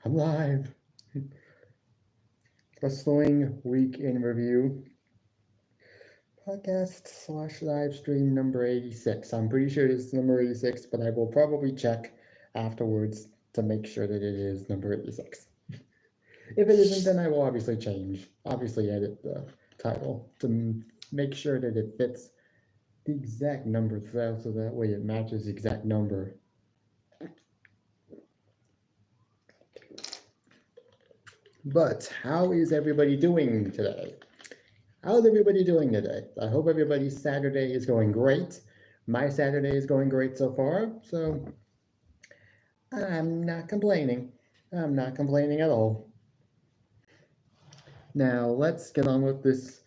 I'm live. Wrestling Week in Review podcast / live stream number 86. I'm pretty sure it's number 86, but I will probably check afterwards to make sure that it is number 86. If it isn't, then I will obviously edit the title to make sure that it fits the exact number so that way it matches the exact number. But how is everybody doing today? How's everybody doing today? I hope everybody's Saturday is going great. My Saturday is going great so far, so I'm not complaining. I'm not complaining at all. Now let's get on with this.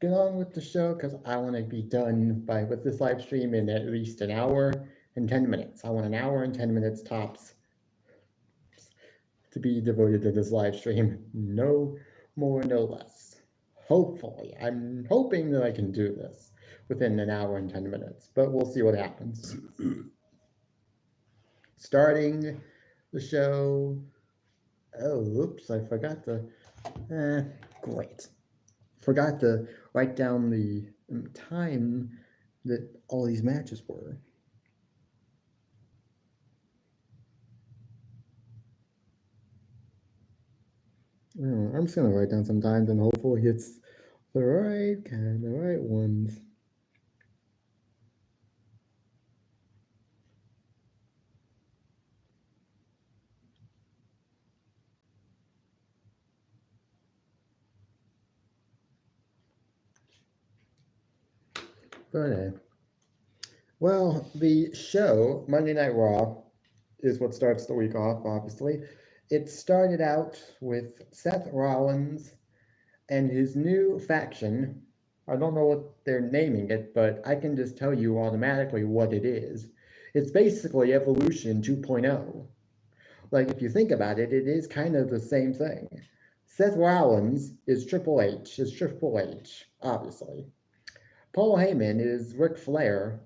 Get on with the show because I want to be done with this live stream in at least an hour and 10 minutes. I want an hour and 10 minutes tops to be devoted to this live stream. No more, no less. Hopefully, I'm hoping that I can do this within an hour and 10 minutes, but we'll see what happens. Starting the show. Oh, oops, I forgot to. Great. Forgot to write down the time that all these matches were. I'm just gonna write down some times and hopefully it's the right ones. But well, the show Monday Night Raw is what starts the week off. Obviously, it started out with Seth Rollins and his new faction. I don't know what they're naming it, but I can just tell you automatically what it is. It's basically Evolution 2.0. Like, if you think about it, it is kind of the same thing. Seth Rollins is Triple H, obviously. Paul Heyman is Ric Flair,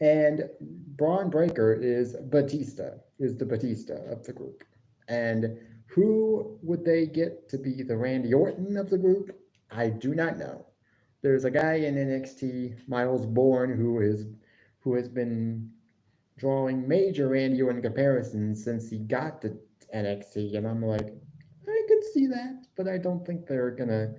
and Braun Breaker is the Batista of the group. And who would they get to be the Randy Orton of the group? I do not know. There's a guy in NXT, Miles Bourne, who has been drawing major Randy Orton comparisons since he got to NXT, and I'm like, I could see that, but I don't think they're gonna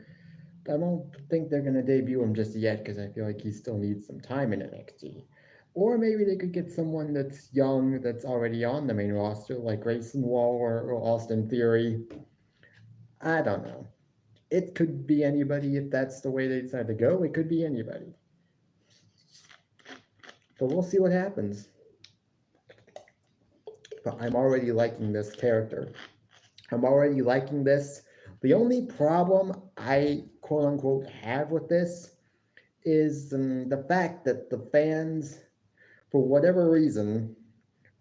debut him just yet because I feel like he still needs some time in NXT. Or maybe they could get someone that's young, that's already on the main roster, like Grayson Waller or Austin Theory. I don't know. It could be anybody if that's the way they decide to go. It could be anybody. But we'll see what happens. But I'm already liking this character. I'm already liking this. The only problem I quote unquote have with this is the fact that the fans, for whatever reason,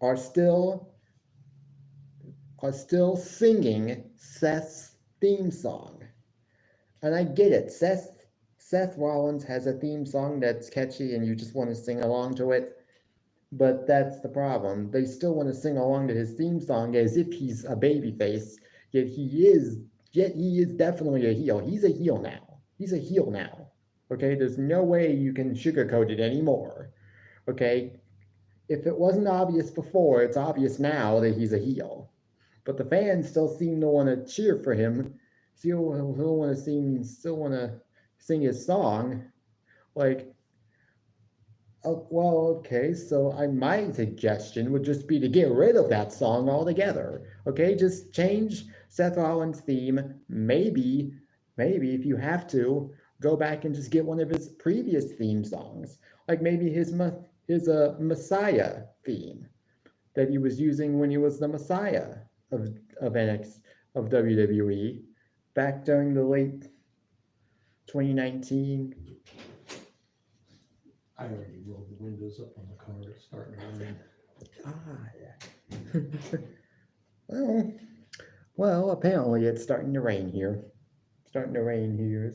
are still singing Seth's theme song. And I get it. Seth Rollins has a theme song that's catchy and you just want to sing along to it. But that's the problem. They still want to sing along to his theme song as if he's a babyface, yet he is definitely a heel. He's a heel now. Okay, there's no way you can sugarcoat it anymore. Okay, if it wasn't obvious before, it's obvious now that he's a heel. But the fans still seem to want to cheer for him. Still want to sing his song. Like, oh, well, okay, so my suggestion would just be to get rid of that song altogether. Okay, just change Seth Rollins' theme. Maybe if you have to, go back and just get one of his previous theme songs, like maybe his Messiah theme that he was using when he was the Messiah of WWE back during the late 2019. I already rolled the windows up on the car. It's starting to rain. Yeah. Well, apparently it's starting to rain here.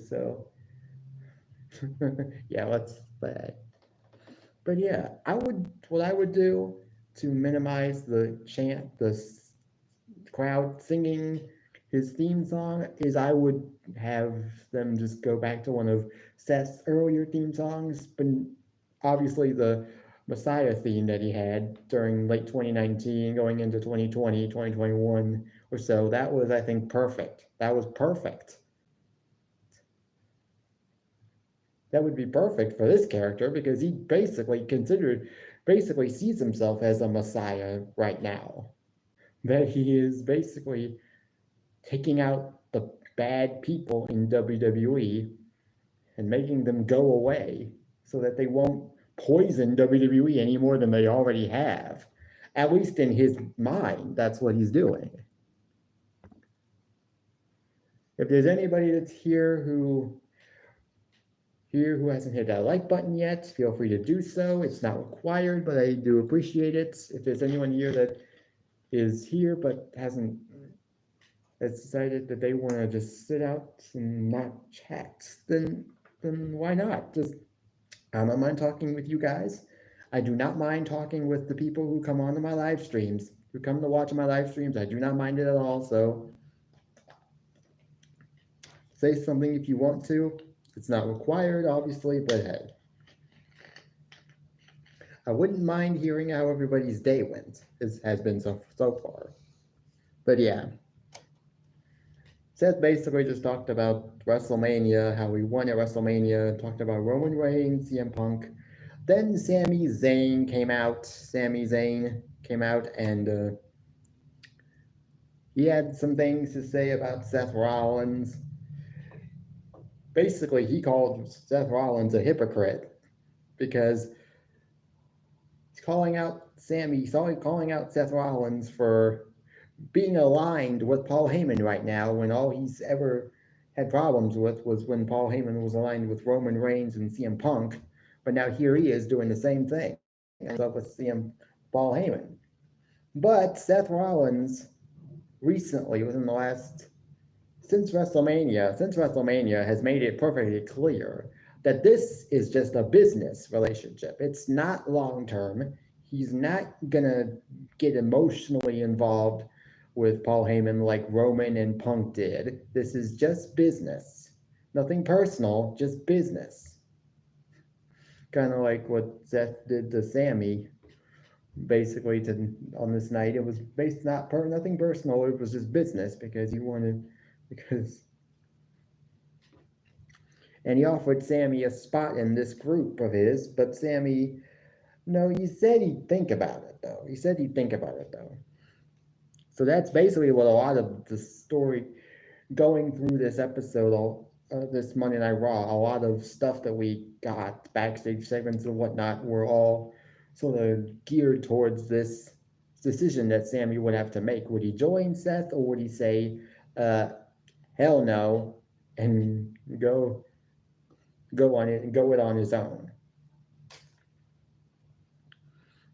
So yeah, but yeah, what I would do to minimize the crowd singing his theme song is I would have them just go back to one of Seth's earlier theme songs, but obviously the Messiah theme that he had during late 2019, going into 2020, 2021 or so, that was, I think, perfect. That was perfect. That would be perfect for this character because he basically sees himself as a Messiah right now. That he is basically taking out the bad people in WWE and making them go away so that they won't poison WWE any more than they already have. At least in his mind, that's what he's doing. If there's anybody that's here who hasn't hit that like button yet, feel free to do so. It's not required, but I do appreciate it. If there's anyone here that is here but has decided that they want to just sit out and not chat, then why not? I don't mind talking with you guys. I do not mind talking with the people who come onto my live streams, who come to watch my live streams. I do not mind it at all. So say something if you want to. It's not required, obviously, but hey. I wouldn't mind hearing how everybody's day went, has been so far. But yeah. Seth basically just talked about WrestleMania, how he won at WrestleMania, talked about Roman Reigns, CM Punk. Then Sami Zayn came out. And he had some things to say about Seth Rollins. Basically, he called Seth Rollins a hypocrite because he's calling out Seth Rollins for being aligned with Paul Heyman right now, when all he's ever had problems with was when Paul Heyman was aligned with Roman Reigns and CM Punk. But now here he is doing the same thing with Paul Heyman. But Seth Rollins recently, since WrestleMania has made it perfectly clear that this is just a business relationship. It's not long-term. He's not gonna get emotionally involved with Paul Heyman like Roman and Punk did. This is just business. Nothing personal, just business. Kind of like what Seth did to Sami, basically on this night. It was nothing personal, it was just business and he offered Sami a spot in this group of his, but Sami, no, he said he'd think about it though. So that's basically what a lot of the story going through this episode, this Monday Night Raw, a lot of stuff that we got, backstage segments and whatnot, were all sort of geared towards this decision that Sami would have to make. Would he join Seth, or would he say, hell no, and go it on his own?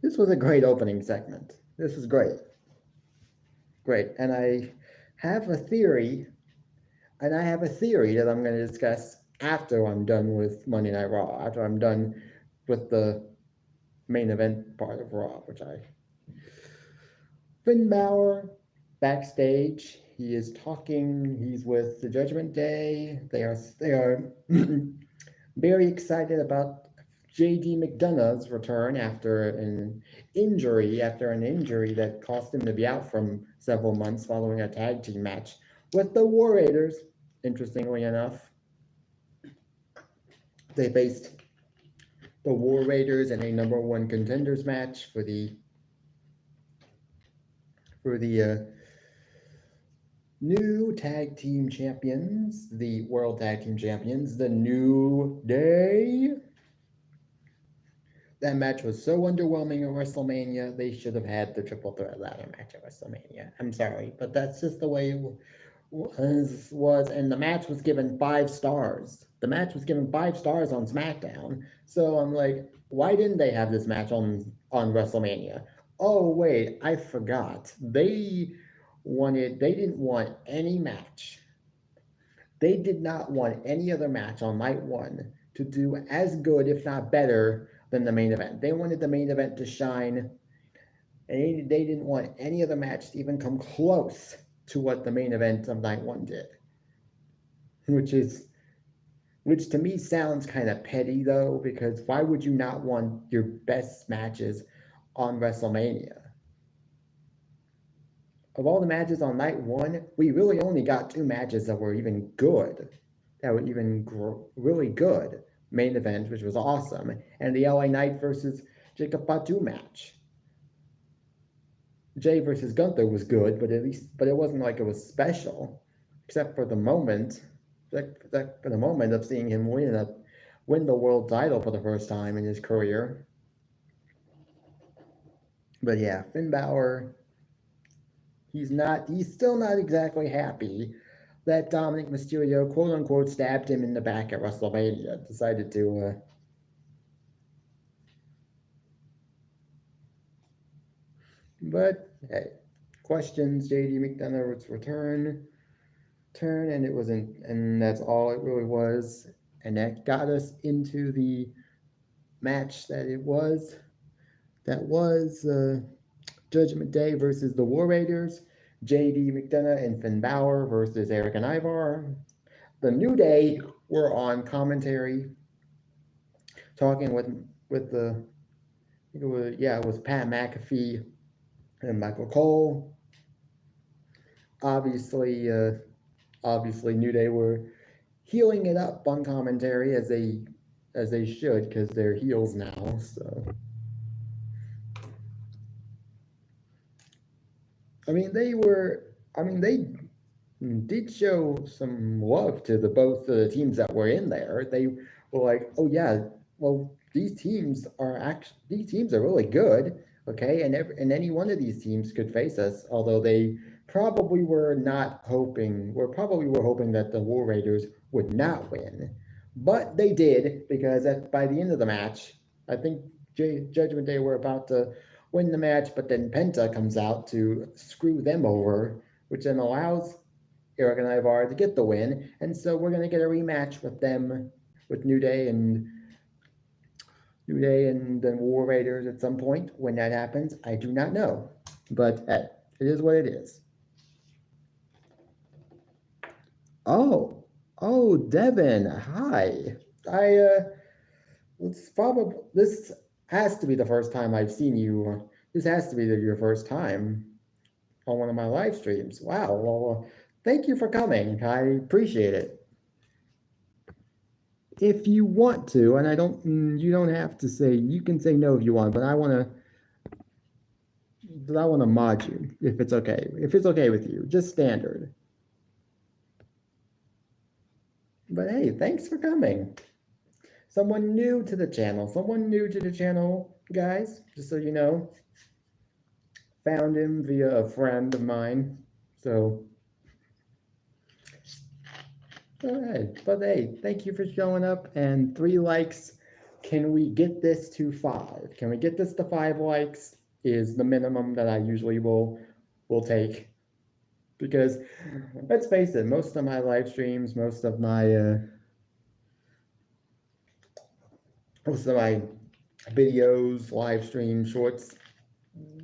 This was a great opening segment. This was great. And I have a theory that I'm going to discuss after I'm done with Monday Night Raw, after I'm done with the main event part of Raw, Finn Balor backstage. He's with the Judgment Day. They are very excited about JD McDonough's return after an injury that cost him to be out from several months following a tag team match with the War Raiders. Interestingly enough, they faced the War Raiders in a number one contenders match for the new tag team champions, the World Tag Team Champions, the New Day. That match was so underwhelming at WrestleMania. They should have had the triple threat ladder match at WrestleMania. I'm sorry, but that's just the way it was. And the match was given 5 stars. The match was given 5 stars on SmackDown. So I'm like, why didn't they have this match on WrestleMania? Oh wait, I forgot. They didn't want any match. They did not want any other match on night one to do as good, if not better, than the main event. They wanted the main event to shine And they didn't want any other match to even come close to what the main event of night one did. Which to me sounds kind of petty though, because why would you not want your best matches on WrestleMania? Of all the matches on night one, we really only got 2 matches that were even good. That were even really good. Main event, which was awesome, and the LA Knight versus Jacob Fatu match. Jay versus Gunther was good, but it wasn't like it was special, except for the moment of seeing him win the world title for the first time in his career. But yeah, Finn Balor, he's still not exactly happy that Dominic Mysterio, quote unquote, stabbed him in the back at WrestleMania. Decided to but hey, questions, JD McDonough's return, and it wasn't, and that's all it really was, and that got us into the match that was Judgment Day versus the War Raiders, JD McDonough and Finn Balor versus Eric and Ivar. The New Day were on commentary, talking with it was Pat McAfee and Michael Cole. Obviously, New Day were healing it up on commentary as they should, because they're heels now. So, they did show some love to both the teams that were in there. They were like, oh yeah, well, these teams are really good. Okay, and any one of these teams could face us, although they probably were hoping that the War Raiders would not win. But they did, because by the end of the match, I think Judgment Day were about to win the match, but then Penta comes out to screw them over, which then allows Eric and Ivar to get the win. And so we're going to get a rematch with them, with New Day and the War Raiders at some point. When that happens, I do not know. But it is what it is. Oh, Devin, hi. This has to be the first time I've seen you. This has to be your first time on one of my live streams. Wow. Well, thank you for coming. I appreciate it. If you want to, and you don't have to say, you can say no if you want, but I want to mod you if it's okay. If it's okay with you, just standard. But hey, thanks for coming. Someone new to the channel, guys, just so you know. Found him via a friend of mine. So, but hey, thank you for showing up, and 3 likes. Can we get this to 5? Can we get this to 5 likes? Is the minimum that I usually will take. Because let's face it, most of my live streams, most of my videos, live stream shorts,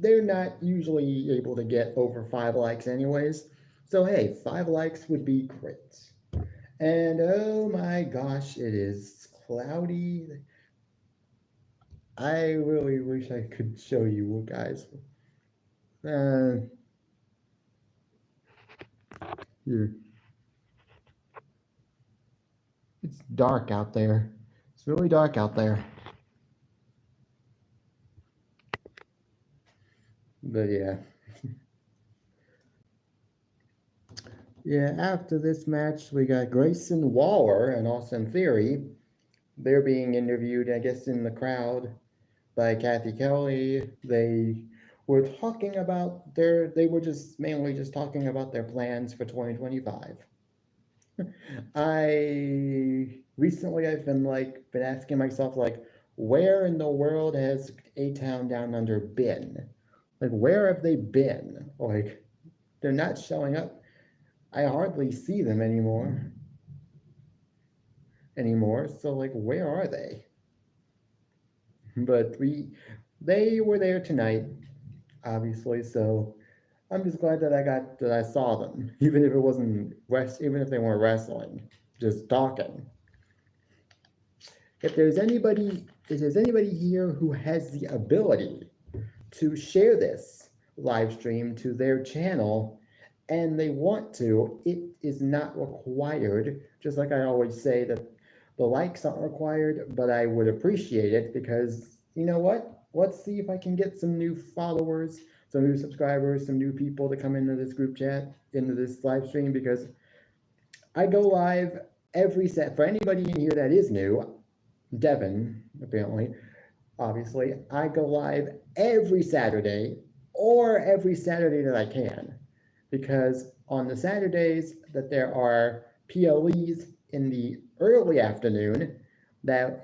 they're not usually able to get over 5 likes anyways. So hey, 5 likes would be great. And oh my gosh, it is cloudy. I really wish I could show you guys. Here. It's dark out there. It's really dark out there. But yeah. Yeah, after this match, we got Grayson Waller and Austin Theory. They're being interviewed, I guess, in the crowd by Kathy Kelly. They were talking about mainly just talking about their plans for 2025. I've been asking myself, like, where in the world has A-Town Down Under been? Like, where have they been? Like, they're not showing up. I hardly see them anymore. So, like, where are they? But they were there tonight. obviously. So I'm just glad that I saw them, even if it wasn't even if they weren't wrestling, just talking. If there's anybody here who has the ability to share this live stream to their channel and they want to, it is not required. Just like I always say that the likes aren't required, but I would appreciate it because you know what? Let's see if I can get some new followers, some new subscribers, some new people to come into this group chat, into this live stream because I go live every set for anybody in here that is new. Devin, apparently, obviously, I go live every Saturday or every Saturday that I can. Because on the Saturdays that there are PLEs in the early afternoon, that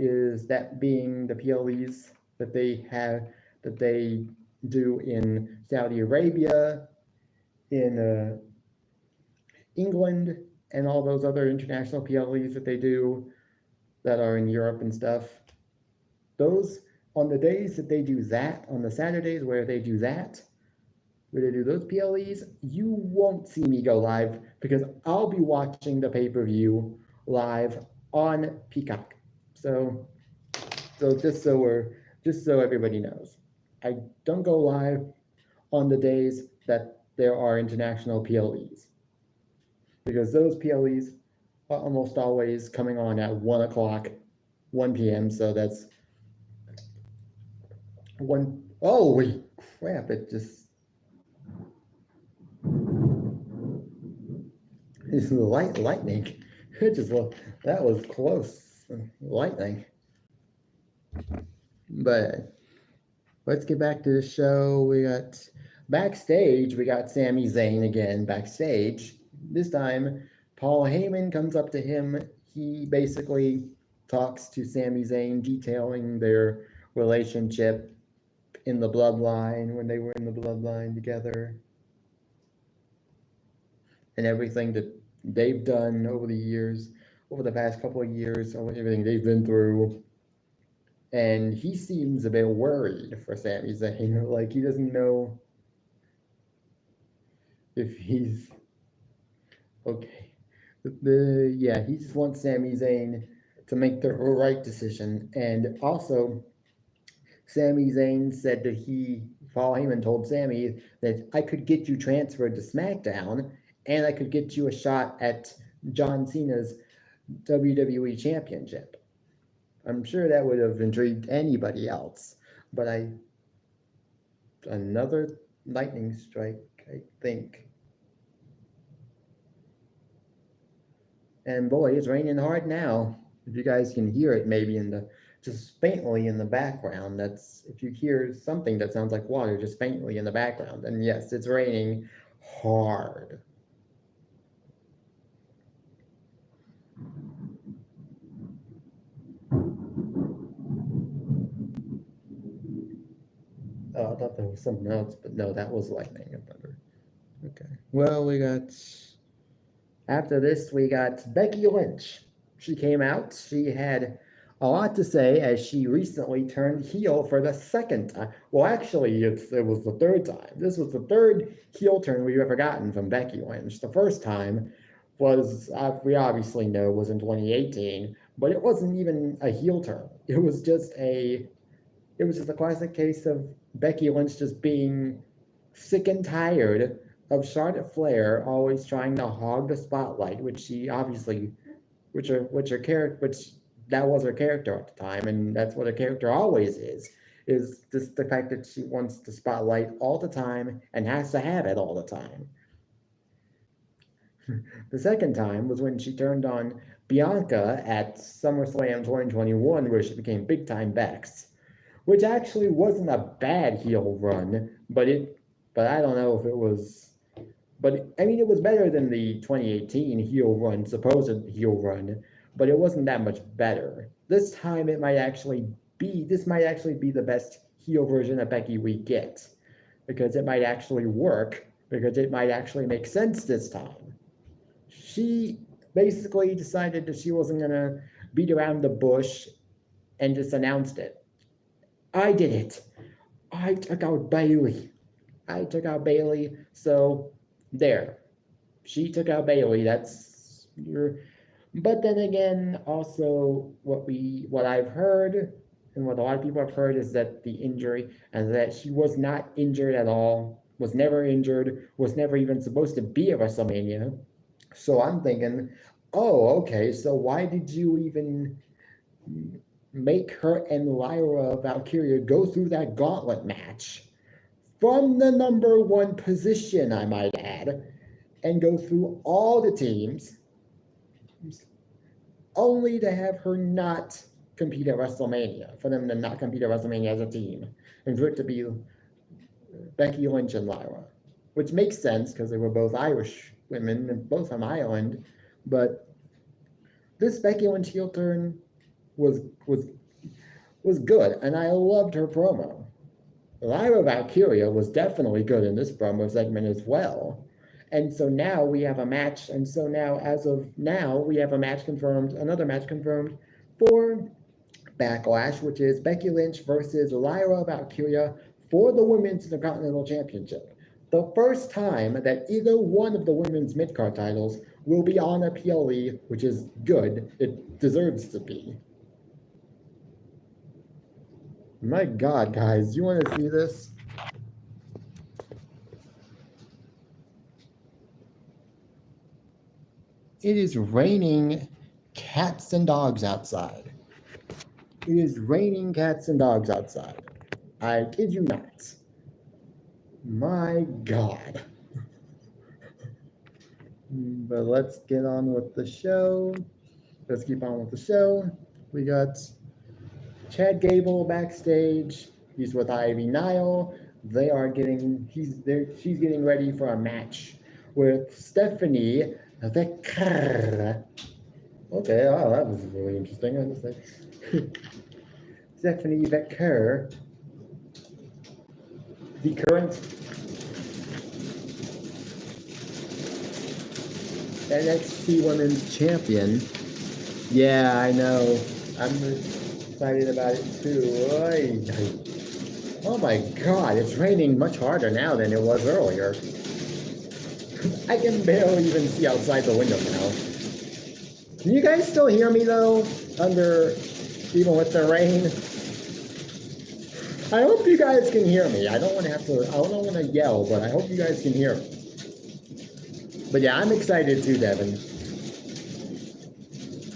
being the PLEs that they do in Saudi Arabia, in England, and all those other international PLEs that they do that are in Europe and stuff. Those on the days that they do that, on the Saturdays where they do that, where they do those PLEs, you won't see me go live because I'll be watching the pay-per-view live on Peacock. So just so everybody knows, I don't go live on the days that there are international PLEs because those PLEs are almost always coming on at 1 o'clock, 1 p.m. So that's one. Oh, wait, crap! It just it's lightning. It just that was close. Lightning. But let's get back to the show. We got backstage. We got Sami Zayn again backstage. This time, Paul Heyman comes up to him. He basically talks to Sami Zayn, detailing their relationship in the bloodline when they were in the bloodline together and everything that they've done over the years, over the past couple of years, everything they've been through. And he seems a bit worried for Sami Zayn. Like he doesn't know if he's okay. He just wants Sami Zayn to make the right decision. And also, Sami Zayn said that Paul Heyman told Sami that I could get you transferred to SmackDown and I could get you a shot at John Cena's WWE Championship. I'm sure that would have intrigued anybody else, but another lightning strike, I think. And boy, it's raining hard now. If you guys can hear it, maybe just faintly in the background. That's if you hear something that sounds like water just faintly in the background. And yes, it's raining hard. Oh, I thought there was something else, but no, that was lightning and thunder. Okay. Well, after this, we got Becky Lynch. She came out. She had a lot to say as she recently turned heel for the second time. Well, actually, it was the third time. This was the third heel turn we've ever gotten from Becky Lynch. The first time was, we obviously know, was in 2018, but it wasn't even a heel turn. It was just a classic case of Becky Lynch just being sick and tired of Charlotte Flair always trying to hog the spotlight, which that was her character at the time, and that's what her character always is just the fact that she wants the spotlight all the time and has to have it all the time. The second time was when she turned on Bianca at SummerSlam 2021, where she became Big Time Bex, which actually wasn't a bad heel run, but I don't know if it was. But I mean, it was better than the 2018 supposed heel run, but it wasn't that much better. This time, this might actually be the best heel version of Becky we get, because it might actually work, because it might actually make sense this time. She basically decided that she wasn't gonna beat around the bush and just announced it. I did it. I took out Bayley. I took out Bailey, so there. She took out Bailey. That's your. But then again, also what I've heard and what a lot of people have heard is that the injury and that she was not injured at all, was never injured, was never even supposed to be at WrestleMania. So I'm thinking, oh, okay, so why did you even make her and Lyra Valkyria go through that gauntlet match from the number one position, I might add, and go through all the teams, only to have her not compete at WrestleMania, for them to not compete at WrestleMania as a team, and for it to be Becky Lynch and Lyra, which makes sense because they were both Irish women and both from Ireland. But this Becky Lynch heel turn was good, and I loved her promo. Lyra Valkyria was definitely good in this promo segment as well. And so now we have a match, and so now, as of now, we have a match confirmed, another match confirmed for Backlash, which is Becky Lynch versus Lyra Valkyria for the Women's Intercontinental Championship. The first time that either one of the women's mid-card titles will be on a PLE, which is good. It deserves to be. My God, guys, you want to see this? It is raining cats and dogs outside. It is raining cats and dogs outside. I kid you not. My God. But let's get on with the show. Let's keep on with the show. We got Chad Gable backstage. He's with Ivy Nile. She's getting ready for a match with Stephanie Becker. Okay, wow, that was really interesting. I was like, Stephanie Becker, the current NXT Women's Champion. Yeah, I know. I'm excited about it too. Oh my God, it's raining much harder now than it was earlier. I can barely even see outside the window now. Can you guys still hear me though? Even with the rain? I hope you guys can hear me. I don't want to yell, but I hope you guys can hear me. But yeah, I'm excited too, Devin.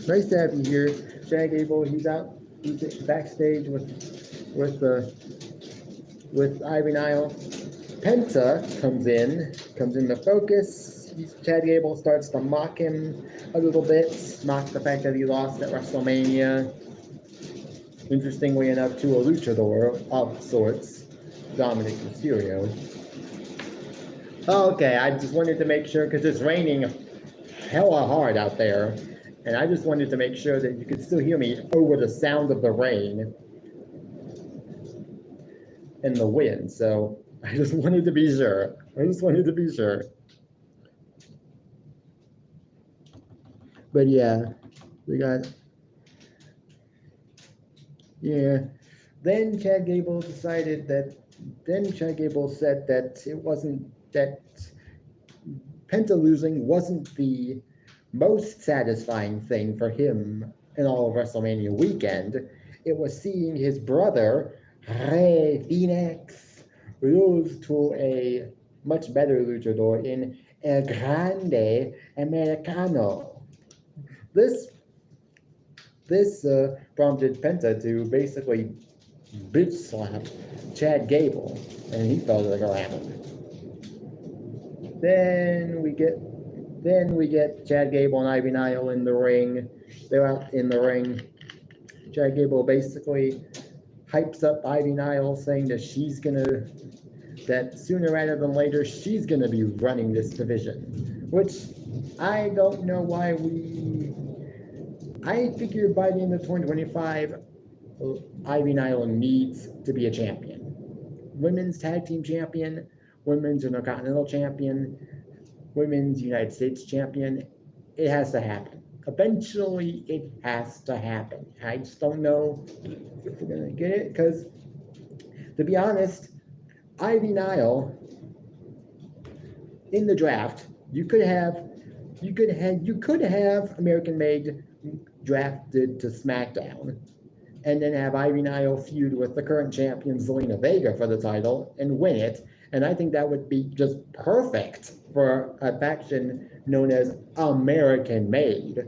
Nice to have you here. Chad Gable, he's backstage with Ivy Nile. Penta comes in to focus. Chad Gable starts to mock him a little bit, mock the fact that he lost at WrestleMania. Interestingly enough, to a luchador of sorts, Dominic Mysterio. Okay, I just wanted to make sure, because it's raining hella hard out there, and I just wanted to make sure that you could still hear me over the sound of the rain and the wind, so I just wanted to be sure. But yeah, we got... Yeah. Then Chad Gable said that it wasn't that Penta losing wasn't the most satisfying thing for him in all of WrestleMania weekend. It was seeing his brother, Rey Fénix, lose to a much better luchador in El Grande Americano. This prompted Penta to basically bitch slap Chad Gable, and he fell to the ground. Then we get Chad Gable and Ivy Nile in the ring. They're out in the ring. Chad Gable basically hypes up Ivy Nile, saying that sooner rather than later she's gonna be running this division, which I don't know why I figure by the end of 2025, Ivy Nile needs to be a champion. Women's Tag Team Champion, Women's Intercontinental Champion, Women's United States Champion. It has to happen. Eventually, it has to happen. I just don't know if we're going to get it, because, to be honest, Ivy Nile in the draft, you could have American Made drafted to SmackDown, and then have Ivy Nile feud with the current champion Zelina Vega for the title and win it. And I think that would be just perfect for a faction known as American Made.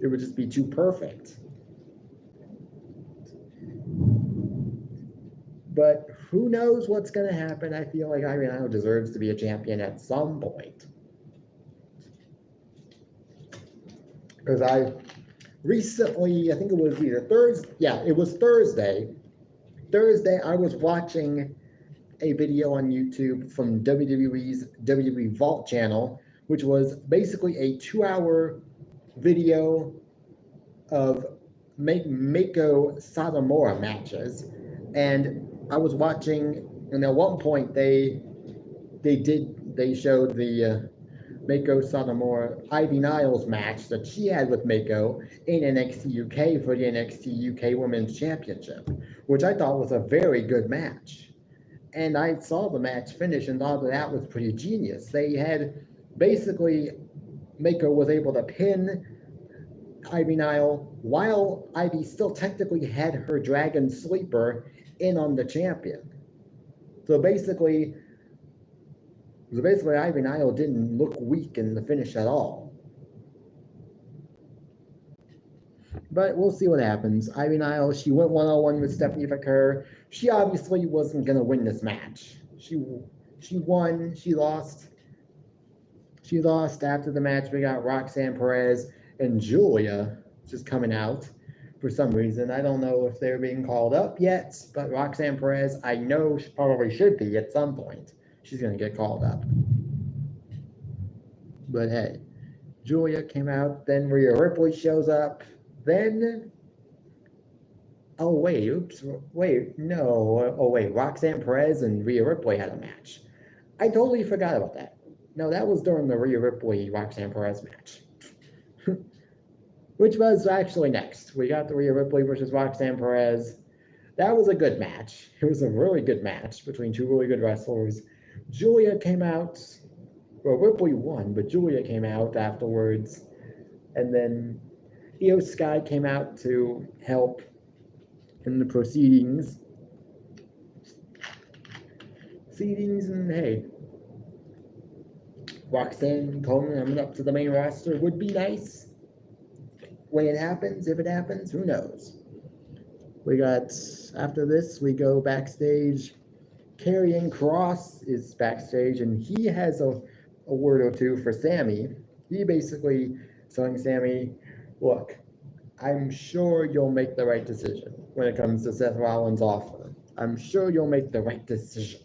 It would just be too perfect. But who knows what's going to happen? I feel like Ivy Nile deserves to be a champion at some point. Because I recently, I think it was either Thursday. Yeah, it was Thursday. Thursday, I was watching a video on YouTube from WWE's WWE Vault channel, which was basically a 2-hour video of Mako Satomura matches. And I was watching, and at one point they showed the Mako Satomura Ivy Niles match that she had with Mako in NXT UK for the NXT UK Women's Championship, which I thought was a very good match. And I saw the match finish and thought that was pretty genius. They had basically, Mako was able to pin Ivy Nile while Ivy still technically had her Dragon Sleeper in on the champion. So basically Ivy Nile didn't look weak in the finish at all. But we'll see what happens. Ivy Nile, she went 1-on-1 with Stephanie McCurr. She obviously wasn't going to win this match. She won. She lost. She lost after the match. We got Roxanne Perez and Julia just coming out for some reason. I don't know if they're being called up yet, but Roxanne Perez, I know she probably should be at some point. She's going to get called up. But hey, Julia came out. Then Rhea Ripley shows up. Then, Roxanne Perez and Rhea Ripley had a match. I totally forgot about that. No, that was during the Rhea Ripley Roxanne Perez match. Which was actually next. We got the Rhea Ripley versus Roxanne Perez. That was a good match. It was a really good match between two really good wrestlers. Julia came out. Well, Ripley won, but Julia came out afterwards. And then Io Sky came out to help in the proceedings. And hey, Roxanne coming up to the main roster would be nice. When it happens, if it happens, who knows? We got, after this, we go backstage. Karrion Kross is backstage, and he has a word or two for Sammy. He basically telling Sammy, look, I'm sure you'll make the right decision when it comes to Seth Rollins' offer. I'm sure you'll make the right decision.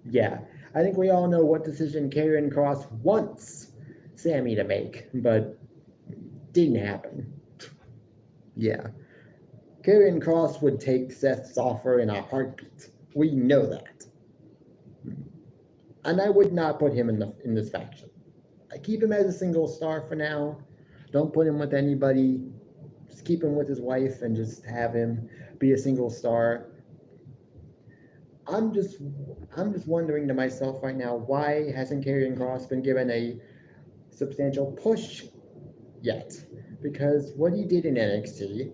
Yeah, I think we all know what decision Karrion Kross wants Sammy to make, but didn't happen. Yeah. Karrion Kross would take Seth's offer in a heartbeat. We know that. And I would not put him in this faction. I keep him as a single star for now. Don't put him with anybody. Just keep him with his wife and just have him be a single star. I'm just wondering to myself right now, why hasn't Karrion Kross been given a substantial push yet? Because what he did in NXT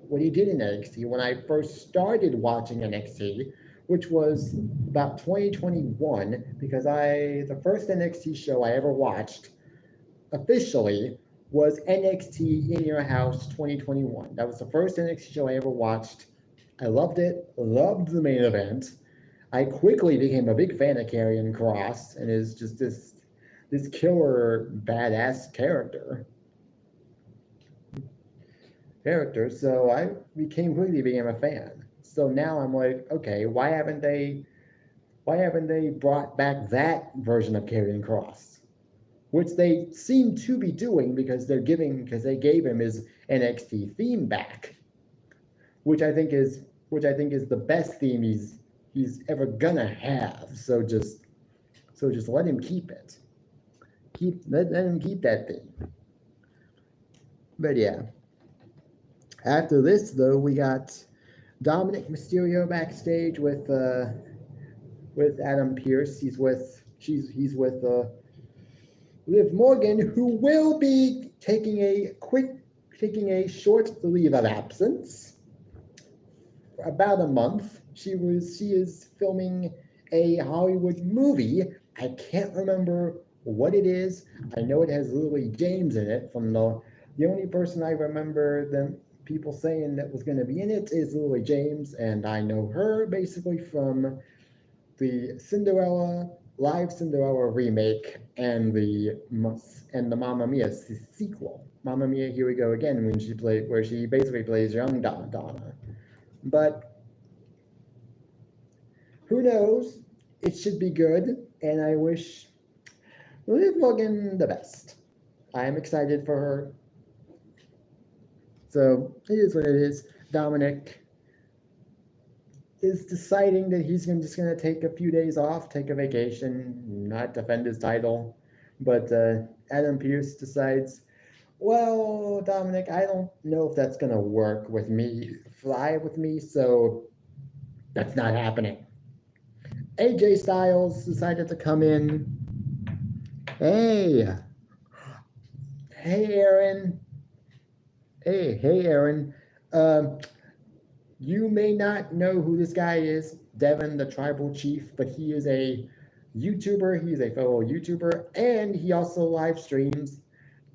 when I first started watching NXT, which was about 2021, because the first NXT show I ever watched officially was NXT In Your House 2021. That was the first NXT show I ever watched. I loved it, loved the main event. I quickly became a big fan of Karrion Kross and is just this killer badass character. So I quickly became a fan. So now I'm like, okay, why haven't they brought back that version of Karrion Kross? Which they seem to be doing because they gave him his NXT theme back. Which I think is the best theme he's ever gonna have. So just let him keep it. Let him keep that theme. But yeah. After this, though, we got Dominic Mysterio backstage with Adam Pearce. He's with He's with Liv Morgan, who will be taking a short leave of absence, about a month. She is filming a Hollywood movie. I can't remember what it is. I know it has Lily James in it. From the only person I remember them people saying that was going to be in it is Lily James, and I know her basically from the live Cinderella remake and the Mamma Mia sequel. Mamma Mia, Here We Go Again, where she basically plays young Donna. But who knows? It should be good, and I wish Liv Morgan the best. I am excited for her. So it is what it is. Dominic is deciding that he's just going to take a few days off, take a vacation, not defend his title. But Adam Pearce decides, well, Dominic, I don't know if that's going to work with me, fly with me, so that's not happening. AJ Styles decided to come in. Hey, Aaron. Hey, Aaron. You may not know who this guy is, Devin the Tribal Chief, but he is a YouTuber. He is a fellow YouTuber, and he also live streams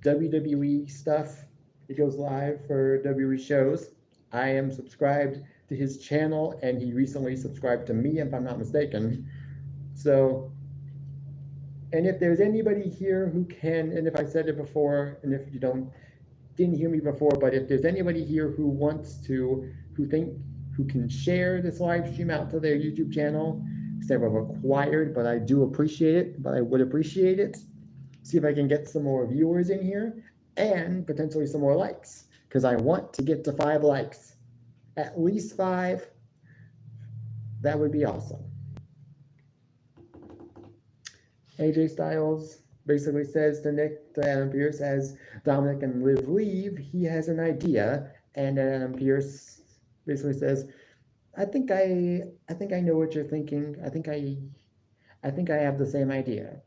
WWE stuff. He goes live for WWE shows. I am subscribed to his channel, and he recently subscribed to me, if I'm not mistaken. So, and if there's anybody here who can, and if I said it before, and if you didn't hear me before, but if there's anybody here who can share this live stream out to their YouTube channel, it's never required, but I do appreciate it. But I would appreciate it. See if I can get some more viewers in here and potentially some more likes, because I want to get to 5 likes, at least 5. That would be awesome. AJ Styles basically says to Adam Pearce, as Dominic and Liv leave, he has an idea, and Adam Pearce basically says, I think I know what you're thinking. I think I have the same idea.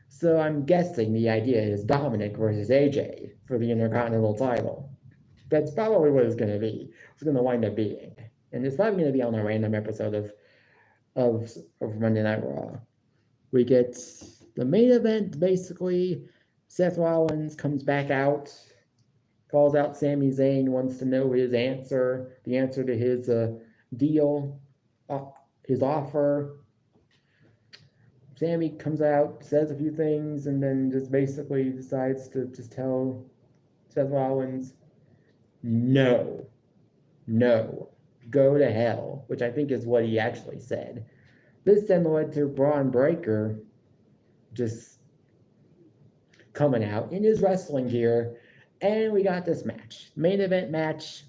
So I'm guessing the idea is Dominic versus AJ for the Intercontinental title. That's probably what it's going to be. It's going to wind up being, and it's probably going to be on a random episode of Monday Night Raw. We get the main event. Basically, Seth Rollins comes back out, calls out Sami Zayn, wants to know the answer to his deal, his offer. Sami comes out, says a few things, and then just basically decides to just tell Seth Rollins, no, go to hell, which I think is what he actually said. This then led to Braun Breaker just coming out in his wrestling gear, and we got this match. Main event match,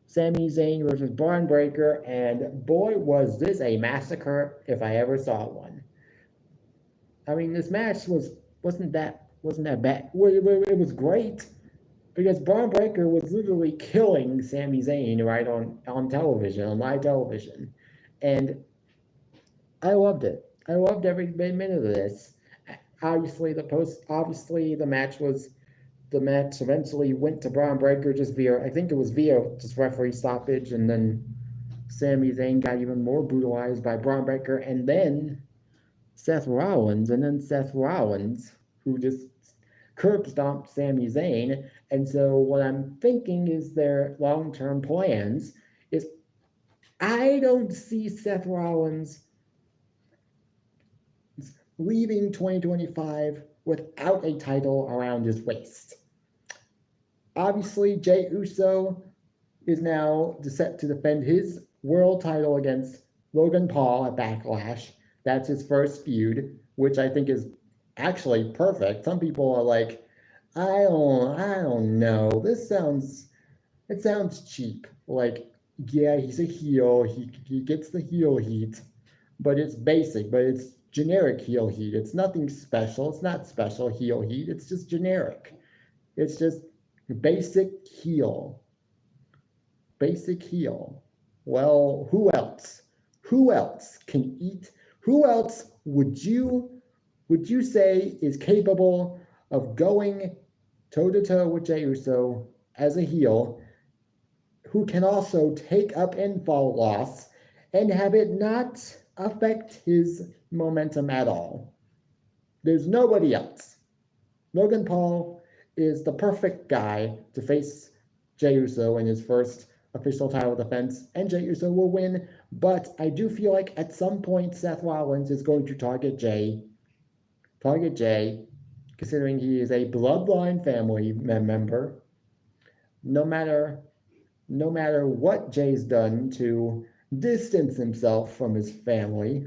Sami Zayn versus Braun Breaker, and boy, was this a massacre if I ever saw one. I mean, this match wasn't that bad. It was great, because Braun Breaker was literally killing Sami Zayn right on television, on live television, and I loved it. I loved every minute of this. Obviously, the match eventually went to Braun Breaker just via just referee stoppage, and then Sami Zayn got even more brutalized by Braun Breaker, and then Seth Rollins, who just curb stomped Sami Zayn. And so what I'm thinking is their long-term plans is, I don't see Seth Rollins leaving 2025 without a title around his waist. Obviously, Jey Uso is now set to defend his world title against Logan Paul at Backlash. That's his first feud, which I think is actually perfect. Some people are like, I don't know. It sounds cheap. Like, yeah, he's a heel. He gets the heel heat, but it's basic. But it's generic heel heat. It's nothing special. It's not special heel heat. It's just generic. It's just basic heel. Basic heel. Well, who else? Who else would you say is capable of going toe-to-toe with Jey Uso as a heel, who can also take up and fall loss and have it not affect his momentum at all? There's nobody else. Logan Paul is the perfect guy to face Jey Uso in his first official title defense, and Jey Uso will win. But I do feel like at some point Seth Rollins is going to target Jey, considering he is a bloodline family member. No matter what Jey's done to distance himself from his family,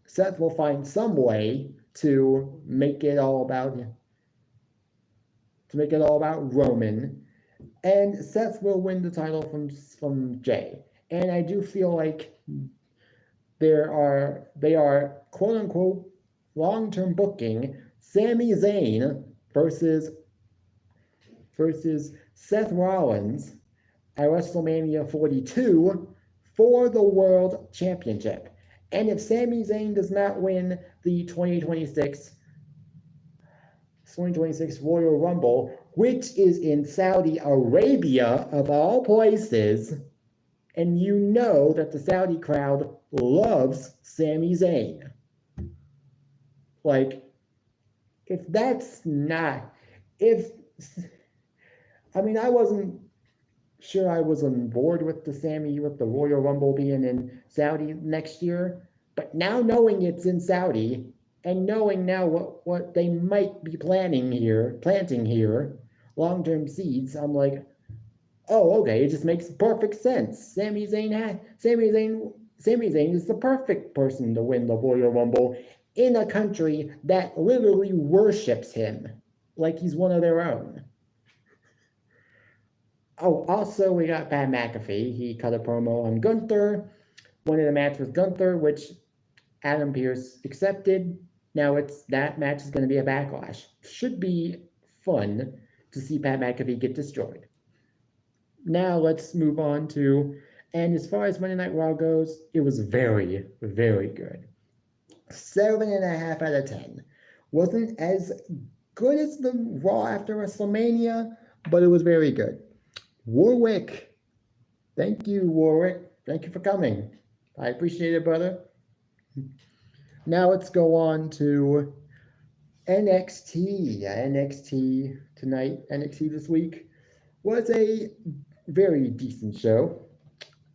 Seth will find some way to make it all about Roman, and Seth will win the title from Jey. And I do feel like they are quote unquote long-term booking Sami Zayn versus Seth Rollins at WrestleMania 42 for the World Championship. And if Sami Zayn does not win the 2026 Royal Rumble, which is in Saudi Arabia of all places, and you know that the Saudi crowd loves Sami Zayn. Like, I wasn't sure I was on board with the Royal Rumble being in Saudi next year, but now knowing it's in Saudi and knowing now what they might be planting here, long-term seeds, I'm like, oh, okay, it just makes perfect sense. Sami Zayn is the perfect person to win the Royal Rumble in a country that literally worships him like he's one of their own. Oh, also, we got Pat McAfee. He cut a promo on Gunther. One of the match with Gunther, which Adam Pearce accepted. Now that match is going to be a Backlash. Should be fun to see Pat McAfee get destroyed. Now let's move on to, and as far as Monday Night Raw goes, it was very, very good. 7.5 out of 10. Wasn't as good as the Raw after WrestleMania, but it was very good. Warwick. Thank you, Warwick. Thank you for coming. I appreciate it, brother. Now let's go on to NXT. NXT tonight, NXT this week was a very decent show.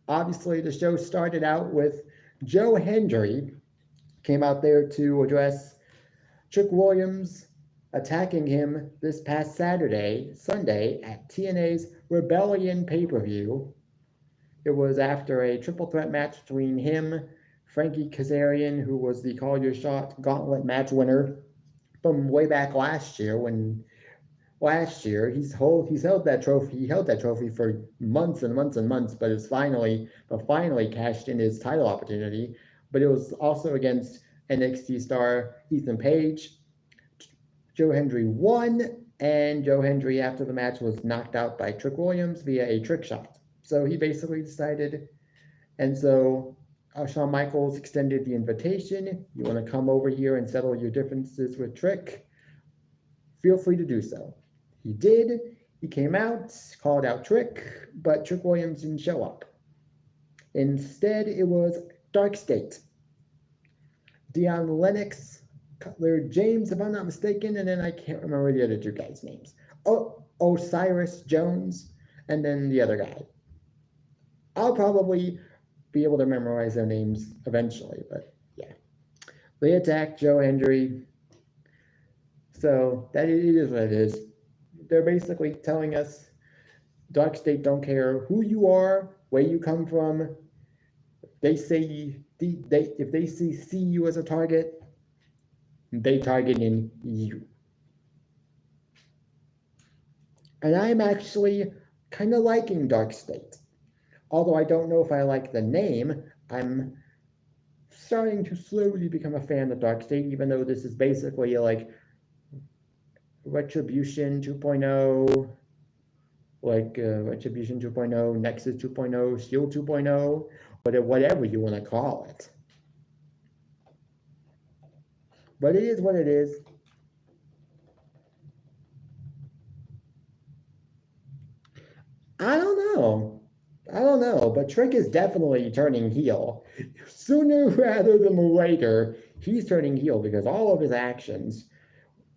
Obviously, the show started out with Joe Hendry came out there to address Trick Williams attacking him this past Sunday at TNA's Rebellion pay-per-view. It was after a triple threat match between him, Frankie Kazarian, who was the Call Your Shot Gauntlet match winner from way back last year. He's held that trophy. He held that trophy for months and months and months, but finally cashed in his title opportunity. But it was also against NXT star Ethan Page. Joe Hendry won, and Joe Hendry, after the match, was knocked out by Trick Williams via a trick shot. So he basically decided, and so Shawn Michaels extended the invitation. You want to come over here and settle your differences with Trick? Feel free to do so. He did. He came out, called out Trick, but Trick Williams didn't show up. Instead, it was Dark State. Deion Lennox, Cutler James, if I'm not mistaken, and then I can't remember the other two guys' names. Oh, Osiris Jones, and then the other guy. I'll probably be able to memorize their names eventually, but yeah. They attacked Joe Hendry. So it is what it is. They're basically telling us Dark State don't care who you are, where you come from. If they see you as a target, they targeting you. And I'm actually kind of liking Dark State. Although I don't know if I like the name, I'm starting to slowly become a fan of Dark State, even though this is basically like Retribution 2.0, Retribution 2.0, Nexus 2.0, Shield 2.0, whatever you want to call it. But it is what it is. I don't know. I don't know, but Trick is definitely turning heel. Sooner rather than later, he's turning heel because all of his actions,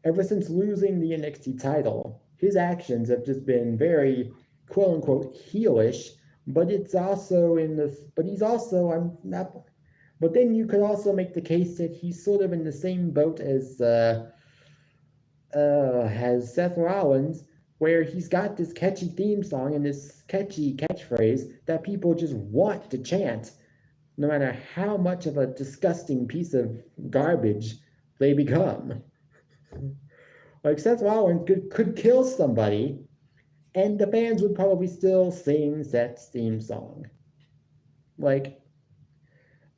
ever since losing the NXT title, his actions have just been very quote unquote heelish, but it's also in this but he's also I'm not but then you could also make the case that he's sort of in the same boat as Seth Rollins, where he's got this catchy theme song and this catchy catchphrase that people just want to chant, no matter how much of a disgusting piece of garbage they become. Like Seth Rollins could kill somebody, and the fans would probably still sing Seth's theme song. Like,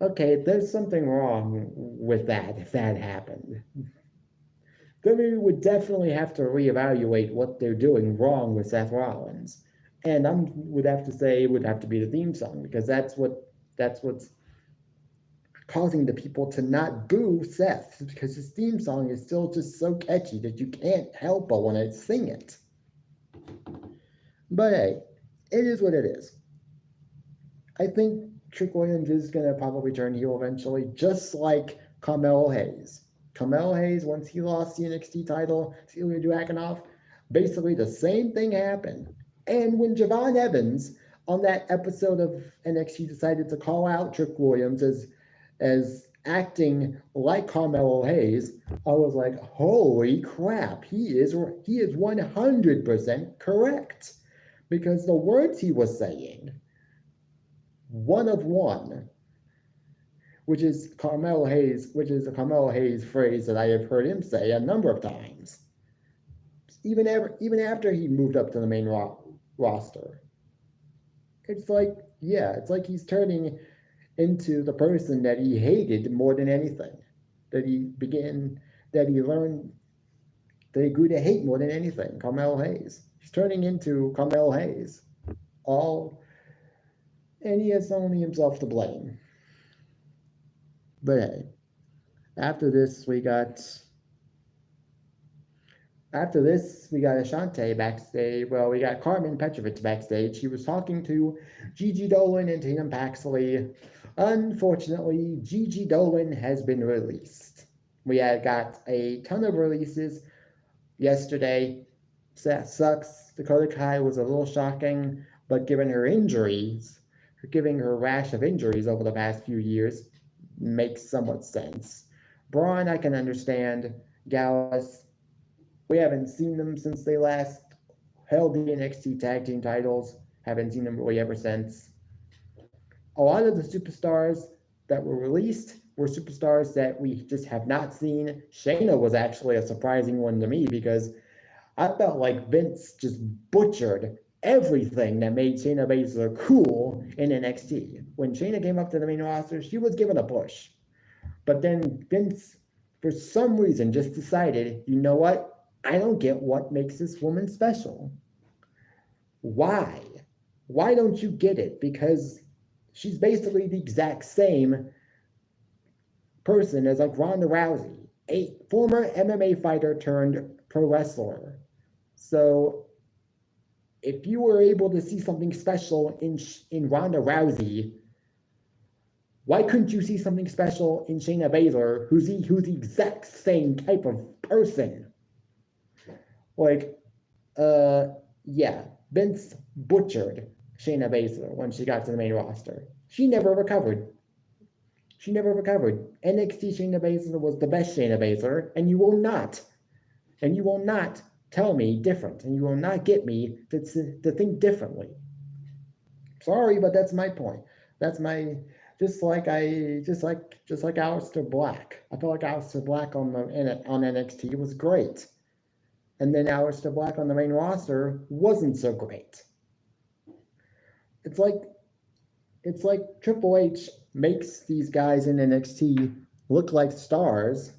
okay, there's something wrong with that if that happened. WWE would definitely have to reevaluate what they're doing wrong with Seth Rollins. And I would have to say it would have to be the theme song because that's what's causing the people to not boo Seth because his theme song is still just so catchy that you can't help but want to sing it. But hey, it is what it is. I think Trick Williams is going to probably turn heel eventually, just like Carmelo Hayes. Carmelo Hayes, once he lost the NXT title to Ilya Dragunov, basically the same thing happened. And when Javon Evans on that episode of NXT decided to call out Trick Williams as acting like Carmelo Hayes, I was like, holy crap, he is 100% correct. Because the words he was saying, one of one, which is a Carmelo Hayes phrase that I have heard him say a number of times, even after he moved up to the main roster. It's like he's turning into the person that he hated more than anything, that he grew to hate more than anything, Carmelo Hayes. He's turning into Carmelo Hayes. And he has only himself to blame. But hey, after this we got Ashante backstage. Well, we got Carmen Petrovich backstage. She was talking to Gigi Dolan and Tatum Paxley. Unfortunately, Gigi Dolan has been released. We had got a ton of releases yesterday. That sucks. Dakota Kai was a little shocking, but given her rash of injuries over the past few years, makes somewhat sense. Braun, I can understand. Gallus, we haven't seen them since they last held the NXT tag team titles. Haven't seen them really ever since. A lot of the superstars that were released were superstars that we just have not seen. Shayna was actually a surprising one to me because I felt like Vince just butchered everything that made Shayna Baszler cool in NXT. When Shayna came up to the main roster, she was given a push. But then Vince, for some reason, just decided, you know what? I don't get what makes this woman special. Why? Why don't you get it? Because she's basically the exact same person as like Ronda Rousey, a former MMA fighter turned pro wrestler. So if you were able to see something special in Ronda Rousey, why couldn't you see something special in Shayna Baszler, who's the exact same type of person? Like, yeah, Vince butchered Shayna Baszler when she got to the main roster. She never recovered. NXT Shayna Baszler was the best Shayna Baszler, and you will not tell me different, and you will not get me to think differently. Sorry, but that's my point. That's my just like Aleister Black. I felt like Aleister Black on NXT was great, and then Aleister Black on the main roster wasn't so great. It's like Triple H makes these guys in NXT look like stars,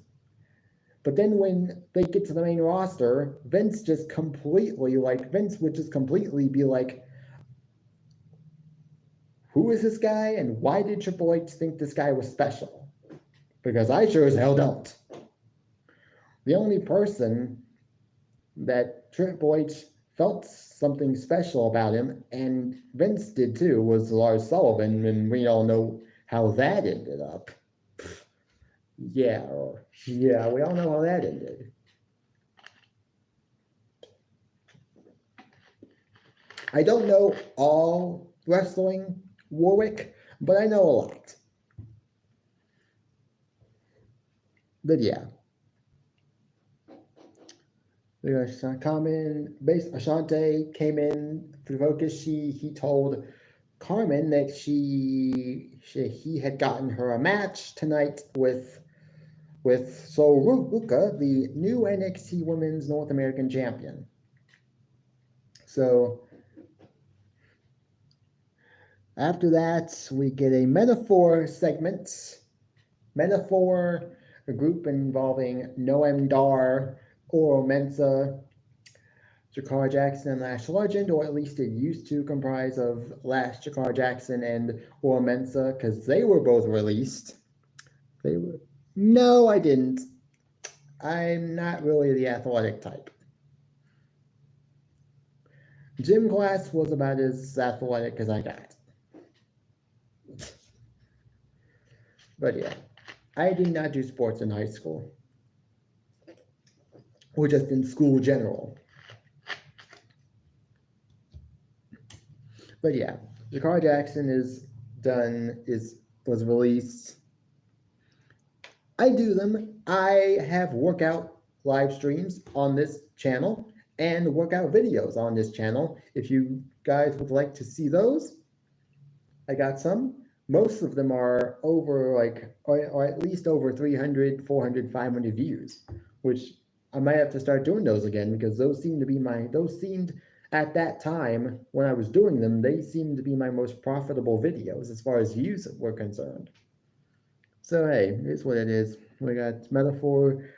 but then when they get to the main roster, Vince would just completely be like, who is this guy and why did Triple H think this guy was special? Because I sure as hell don't. the only person that Triple H felt something special about him, and Vince did too, was Lars Sullivan, and we all know how that ended up. Yeah, yeah, we all know how that ended. I don't know all wrestling, Warwick, but I know a lot. But yeah. Ashante came in for Focus. He told Carmen that he had gotten her a match tonight with Sol Ruka, the new NXT Women's North American Champion. So after that, we get a Metaphor segment. Metaphor, a group involving Noam Dar, Oro Mensa, Jakar Jackson, and Lash Legend, or at least it used to comprise of Lash, Jakar Jackson, and Oro Mensa, because they were both released. They were. No, I didn't. I'm not really the athletic type. Gym class was about as athletic as I got. But yeah, I did not do sports in high school. Or just in school general. But yeah, Jakar Jackson was released. I do them. I have workout live streams on this channel and workout videos on this channel. If you guys would like to see those, I got some. Most of them are over or at least over 300, 400, 500 views, which I might have to start doing those again because those seemed at that time when I was doing them, they seemed to be my most profitable videos as far as views were concerned. So hey, it's what it is. We got Metaphor.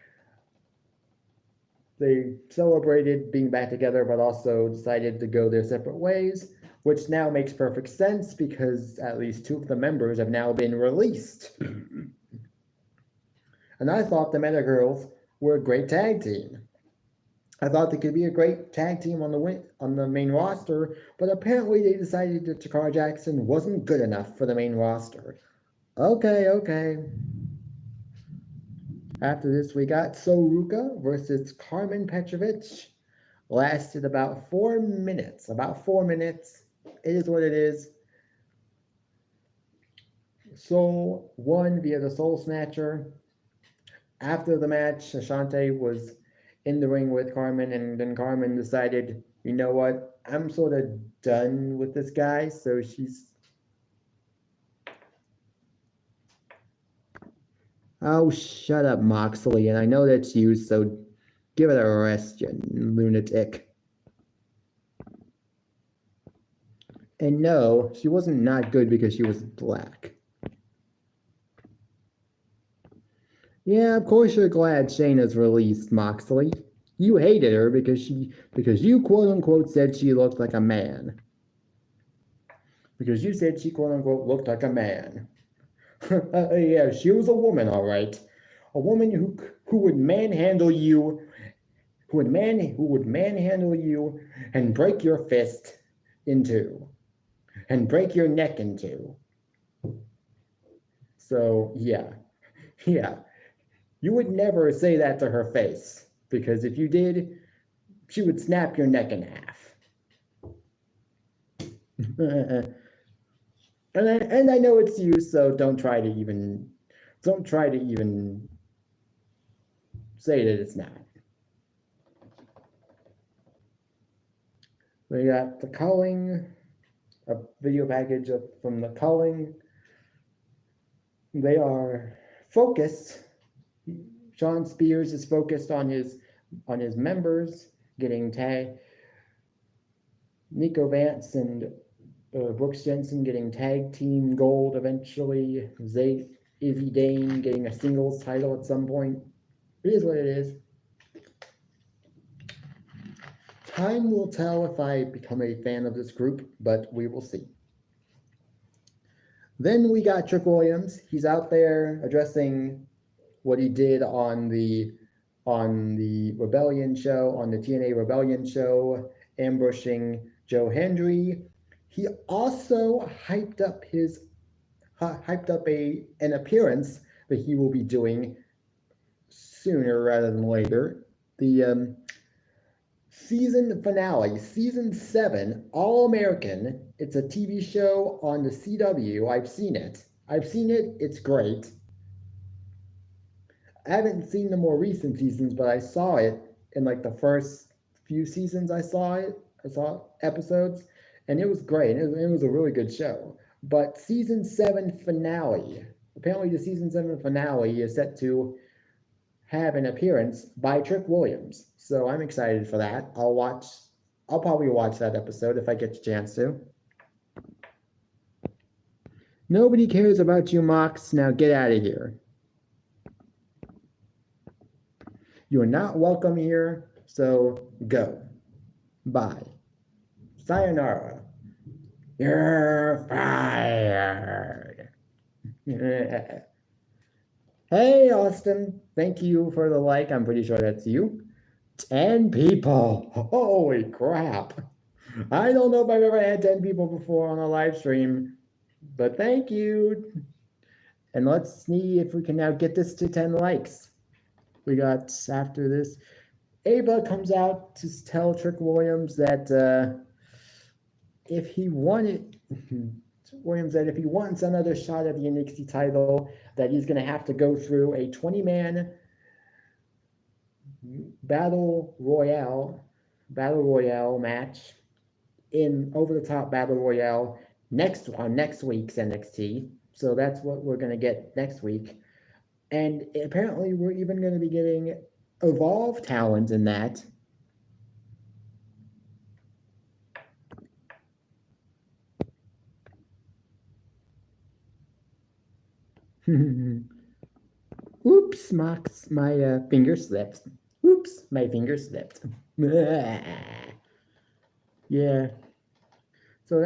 They celebrated being back together, but also decided to go their separate ways, which now makes perfect sense because at least 2 of the members have now been released. And I thought the Meta Girls were a great tag team. I thought they could be a great tag team on the main roster, but apparently they decided that Jakar Jackson wasn't good enough for the main roster. Okay. After this, we got Sol Ruka versus Carmen Petrovic. Lasted about 4 minutes. It is what it is. Sol won via the Soul Snatcher. After the match, Ashante was in the ring with Carmen, and then Carmen decided, you know what, I'm sort of done with this guy, so she's... Oh, shut up, Moxley, and I know that's you, so give it a rest, you lunatic. And no, she wasn't not good because she was black. Yeah, of course you're glad Shayna's released, Moxley. You hated her because you quote unquote said she looked like a man. Because you said she quote unquote looked like a man. Yeah, she was a woman, all right. A woman who would manhandle you, who would manhandle you and break your fist in two, and break your neck in two. So yeah. You would never say that to her face, because if you did, she would snap your neck in half. And I know it's you, so don't try to even say that it's not. We got the Culling, a video package from the Culling. They are focused. Sean Spears is focused on his members getting tagged. Nico Vance and Brooks Jensen getting tag team gold eventually. Izzy Dane getting a singles title at some point. It is what it is. Time will tell if I become a fan of this group, but we will see. Then we got Trick Williams. He's out there addressing what he did on on the Rebellion show, on the TNA Rebellion show, ambushing Joe Hendry. He also hyped up an appearance that he will be doing sooner rather than later. The season finale, season 7, All American. It's a TV show on the CW. I've seen it. It's great. I haven't seen the more recent seasons, but I saw it in like the first few seasons. I saw episodes, and it was great. It was a really good show. But season 7 finale, apparently the season 7 finale is set to have an appearance by Trick Williams. So I'm excited for that. I'll probably watch that episode if I get the chance to. Nobody cares about you, Mox. Now get out of here. You're not welcome here, so go. Bye. Sayonara. You're fired. Hey, Austin. Thank you for the like. I'm pretty sure that's you. 10 people. Holy crap. I don't know if I've ever had 10 people before on a live stream, but thank you. And let's see if we can now get this to 10 likes. We got, after this, Ava comes out to tell Trick Williams that if he wants another shot at the NXT title, that he's going to have to go through a 20-man battle royale match in over-the-top battle royale on next week's NXT. So that's what we're going to get next week. And apparently we're even going to be getting Evolve talent in that. Oops, Mox, my finger slipped. Oops, my finger slipped. Yeah. So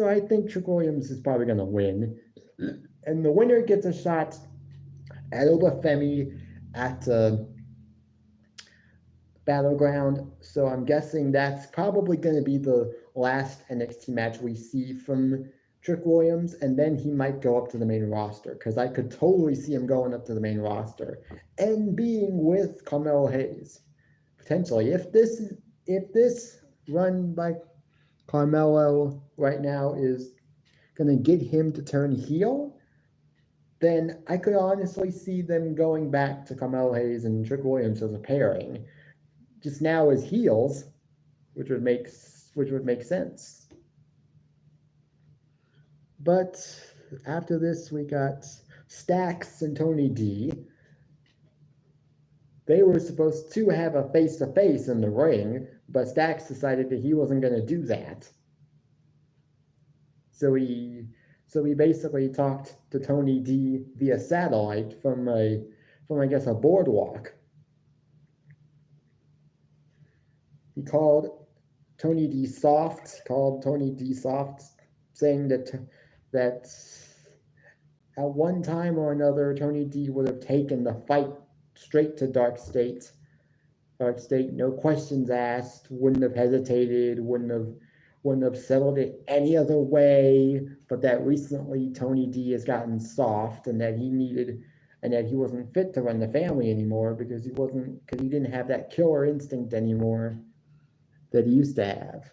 I think Trick Williams is probably going to win. And the winner gets a shot at Obafemi at Battleground. So I'm guessing that's probably going to be the last NXT match we see from Trick Williams, and then he might go up to the main roster, because I could totally see him going up to the main roster and being with Carmelo Hayes. Potentially. If this run by Carmelo right now is going to get him to turn heel, then I could honestly see them going back to Carmelo Hayes and Trick Williams as a pairing, just now as heels, which would make sense. But after this, we got Stax and Tony D. They were supposed to have a face-to-face in the ring, but Stax decided that he wasn't going to do that. So he basically talked to Tony D via satellite from I guess a boardwalk. He called Tony D soft, saying that at one time or another, Tony D would have taken the fight straight to Dark State. No questions asked, wouldn't have hesitated, wouldn't have settled it any other way, but that recently Tony D has gotten soft, and that he wasn't fit to run the family anymore because he didn't have that killer instinct anymore that he used to have.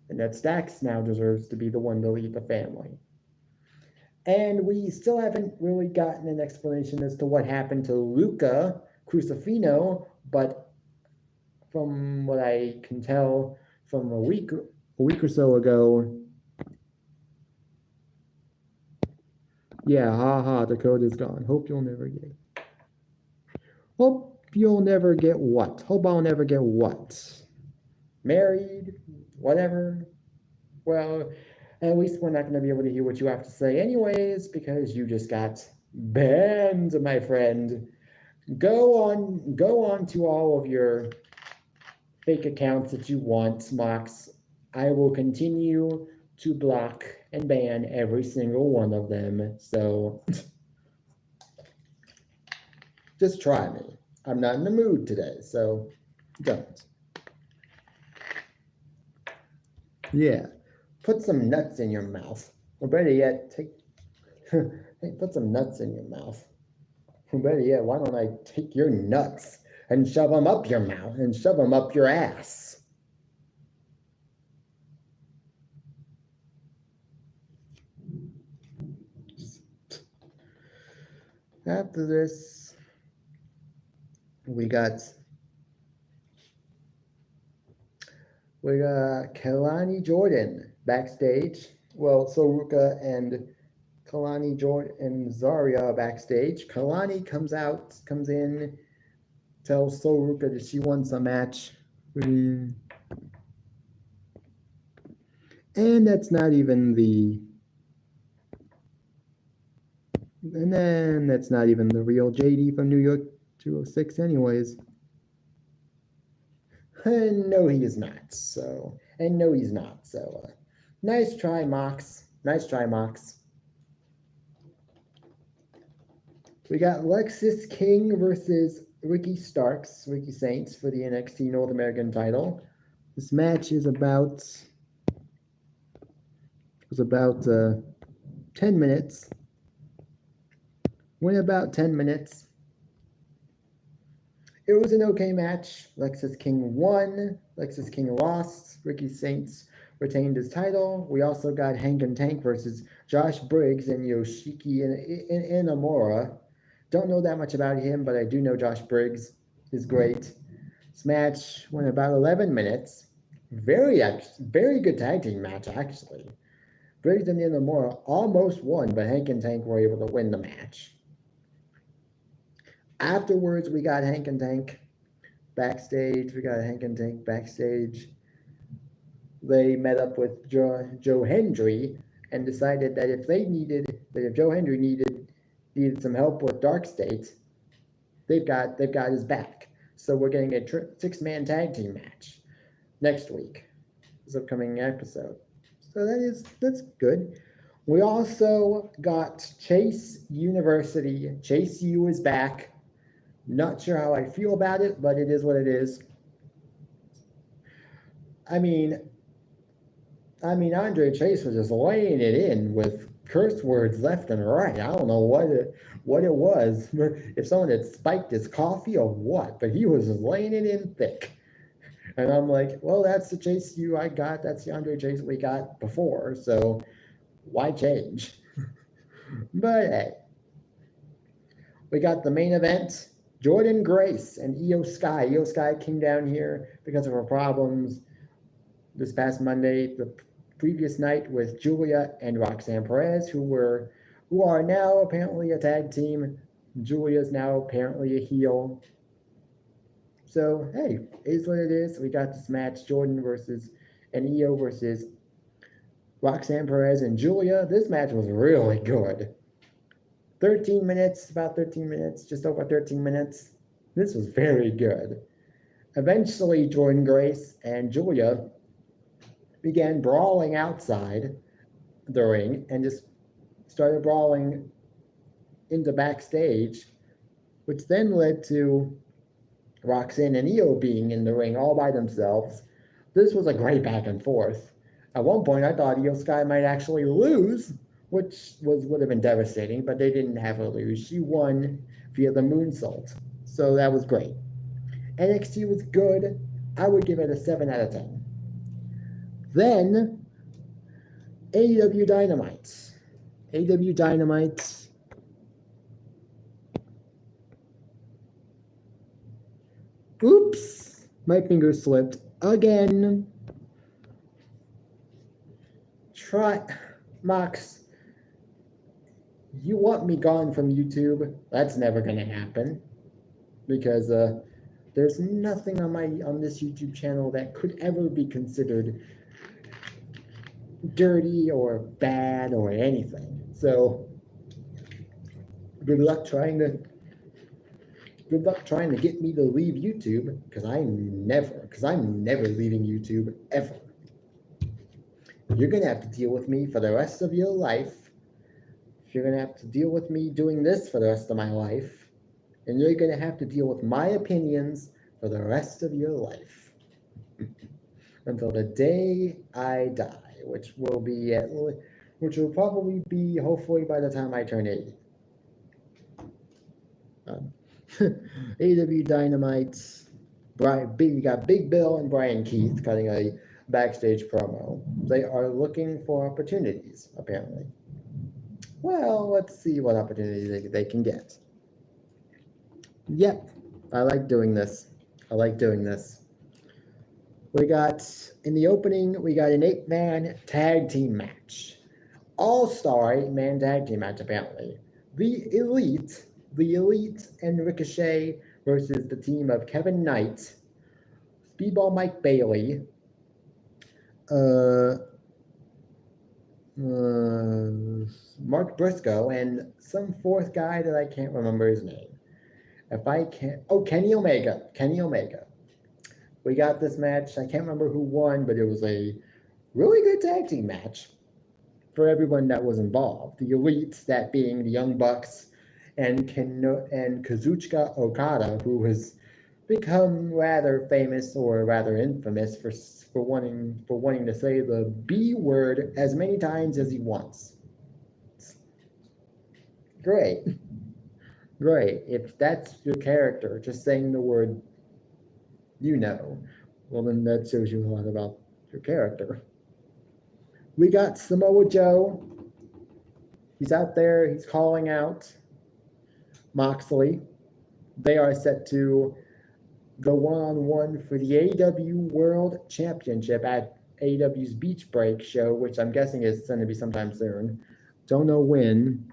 And that Stax now deserves to be the one to lead the family. And we still haven't really gotten an explanation as to what happened to Luca Crucifino, but from what I can tell from a week or so ago, yeah, Dakota's gone. Hope you'll never get what? Hope I'll never get what? Married? Whatever? Well, at least we're not going to be able to hear what you have to say anyways, because you just got banned, my friend. Go on to all of your fake accounts that you want, Mox. I will continue to block and ban every single one of them. So just try me. I'm not in the mood today, so don't. Yeah, put some nuts in your mouth. Or better yet, hey, put some nuts in your mouth. Or better yet, why don't I take your nuts and shove them up your mouth and shove them up your ass? After this, we got Kelani Jordan backstage. Well, Soruka and Kalani Jordan and Zarya are backstage. Kalani comes in, tells Soruka that she wants a match. And that's not even the real JD from New York 206 anyways. And no, he is not. So, and no, he's not. So, nice try, Mox. Nice try, Mox. We got Lexis King versus Ricky Starks, Ricky Saints for the NXT North American title. This match is about 10 minutes. Went about 10 minutes. It was an okay match. Lexis King won. Lexis King lost. Ricky Saints retained his title. We also got Hank and Tank versus Josh Briggs and Yoshiki Inamura. Don't know that much about him, but I do know Josh Briggs is great. This match went about 11 minutes. Very good tag team match, actually. Briggs and Inamura almost won, but Hank and Tank were able to win the match. Afterwards, we got Hank and Tank backstage. They met up with Joe Hendry and decided that if Joe Hendry needed some help with Dark State, they've got his back. So we're getting a 6-man tag team match next week, this upcoming episode. So that's good. We also got Chase University. Chase U is back. Not sure how I feel about it, but it is what it is. I mean, Andre Chase was just laying it in with curse words left and right. I don't know what it was, if someone had spiked his coffee or what, but he was just laying it in thick. And I'm like, well, that's the Chase I got. That's the Andre Chase we got before. So why change? But hey, we got the main event. Jordan Grace and Io Sky. Io Sky came down here because of her problems this past Monday, the previous night, with Julia and Roxanne Perez, who are now apparently a tag team. Julia's now apparently a heel. So hey, it is what it is. We got this match: Jordan and Io versus Roxanne Perez and Julia. This match was really good. 13 minutes, just over 13 minutes. This was very good. Eventually, Jordan Grace and Julia began brawling outside the ring and just started brawling into backstage, which then led to Roxanne and Io being in the ring all by themselves. This was a great back and forth. At one point, I thought Io Sky might actually lose, which would have been devastating, but they didn't have her lose. She won via the moonsault, so that was great. NXT was good. I would give it a 7 out of 10. Then, AEW Dynamite. Oops, my finger slipped again. Mox, you want me gone from YouTube? That's never going to happen, because there's nothing on this YouTube channel that could ever be considered dirty or bad or anything. So good luck trying to get me to leave YouTube, because I'm never leaving YouTube ever. You're gonna have to deal with me for the rest of your life. You're gonna have to deal with me doing this for the rest of my life. and you're going to have to deal with my opinions for the rest of your life until the day I die, which will probably be hopefully by the time I turn 80. AW Dynamite, you got Big Bill and Brian Keith cutting a backstage promo. They are looking for opportunities, apparently. Well, let's see what opportunities they can get. Yep, I like doing this. We got, in the opening, we got an 8-man tag team match. All-star 8-man tag team match, apparently. The Elite and Ricochet versus the team of Kevin Knight, Speedball Mike Bailey, Mark Briscoe, and some fourth guy that I can't remember his name. Kenny Omega. We got this match. I can't remember who won, but it was a really good tag team match for everyone that was involved. The Elite, that being the Young Bucks and Kazuchika Okada, who has become rather famous or rather infamous for wanting to say the B word as many times as he wants. Great. If that's your character, just saying the word, well, then that shows you a lot about your character. We got Samoa Joe. He's out there. He's calling out Moxley. They are set to go one-on-one for the AEW World Championship at AEW's Beach Break show, which I'm guessing is going to be sometime soon. Don't know when.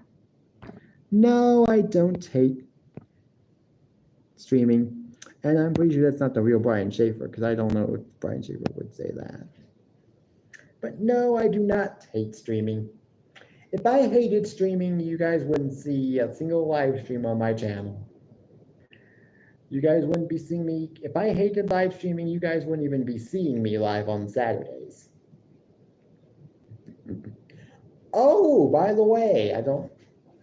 No, I don't hate streaming. And I'm pretty sure that's not the real Brian Schaefer, because I don't know if Brian Schaefer would say that. But no, I do not hate streaming. If I hated streaming, you guys wouldn't see a single live stream on my channel. You guys wouldn't be seeing me. If I hated live streaming, you guys wouldn't even be seeing me live on Saturdays. Oh, by the way,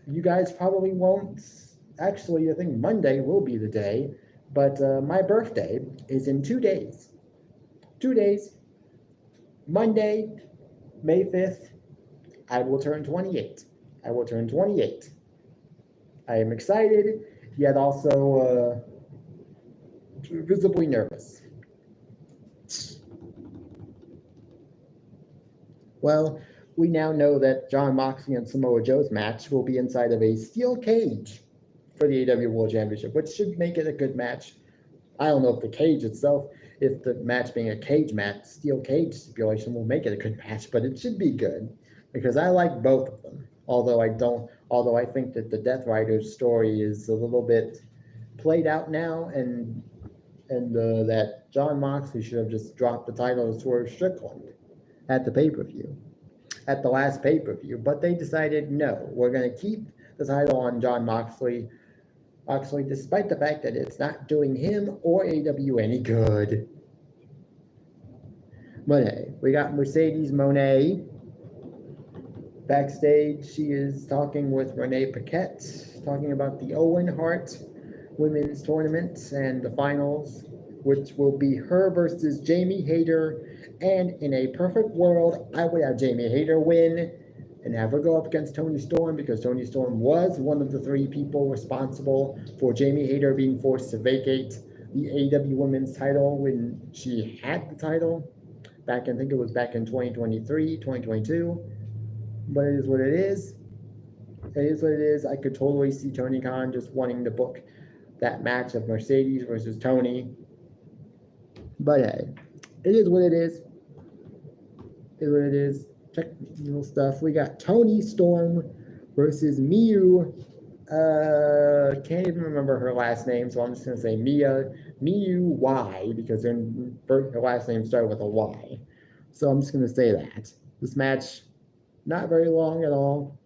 you guys probably won't. Actually, I think Monday will be the day, but my birthday is in 2 days. 2 days. Monday, May 5th, I will turn 28. I am excited, yet also visibly nervous. Well, we now know that Jon Moxley and Samoa Joe's match will be inside of a steel cage for the AEW World Championship, which should make it a good match. I don't know if the cage itself, if the match being a cage match, steel cage stipulation will make it a good match, but it should be good because I like both of them. Although I think that the Death Riders story is a little bit played out now, and that Jon Moxley should have just dropped the title to Swerve Strickland at the last pay-per-view. But they decided, no, we're going to keep the title on Jon Moxley, despite the fact that it's not doing him or AEW any good. But hey, we got Mercedes Moné backstage. She is talking with Renee Paquette, talking about the Owen Hart Women's Tournament and the finals, which will be her versus Jamie Hayter. And in a perfect world, I would have Jamie Hayter win and have her go up against Toni Storm, because Toni Storm was one of the 3 people responsible for Jamie Hayter being forced to vacate the AEW Women's title when she had the title I think it was back in 2023, 2022. But it is what it is. I could totally see Tony Khan just wanting to book that match of Mercedes versus Tony. But hey, it is what it is. Technical stuff. We got Toni Storm versus Miyu. Can't even remember her last name, so I'm just gonna say Miyu Y, because her last name started with a Y. So I'm just gonna say that. This match, not very long at all.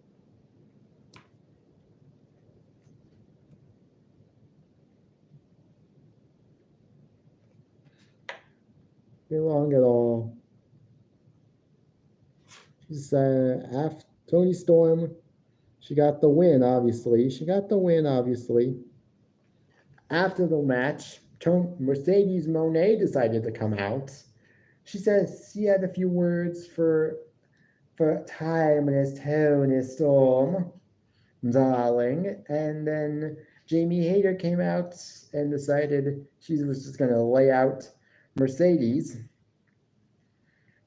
Very long at all. She's after Toni Storm. She got the win, obviously. After the match, Mercedes Monet decided to come out. She says she had a few words for timeless Tony Storm, darling. And then Jamie Hayter came out and decided she was just going to lay out Mercedes.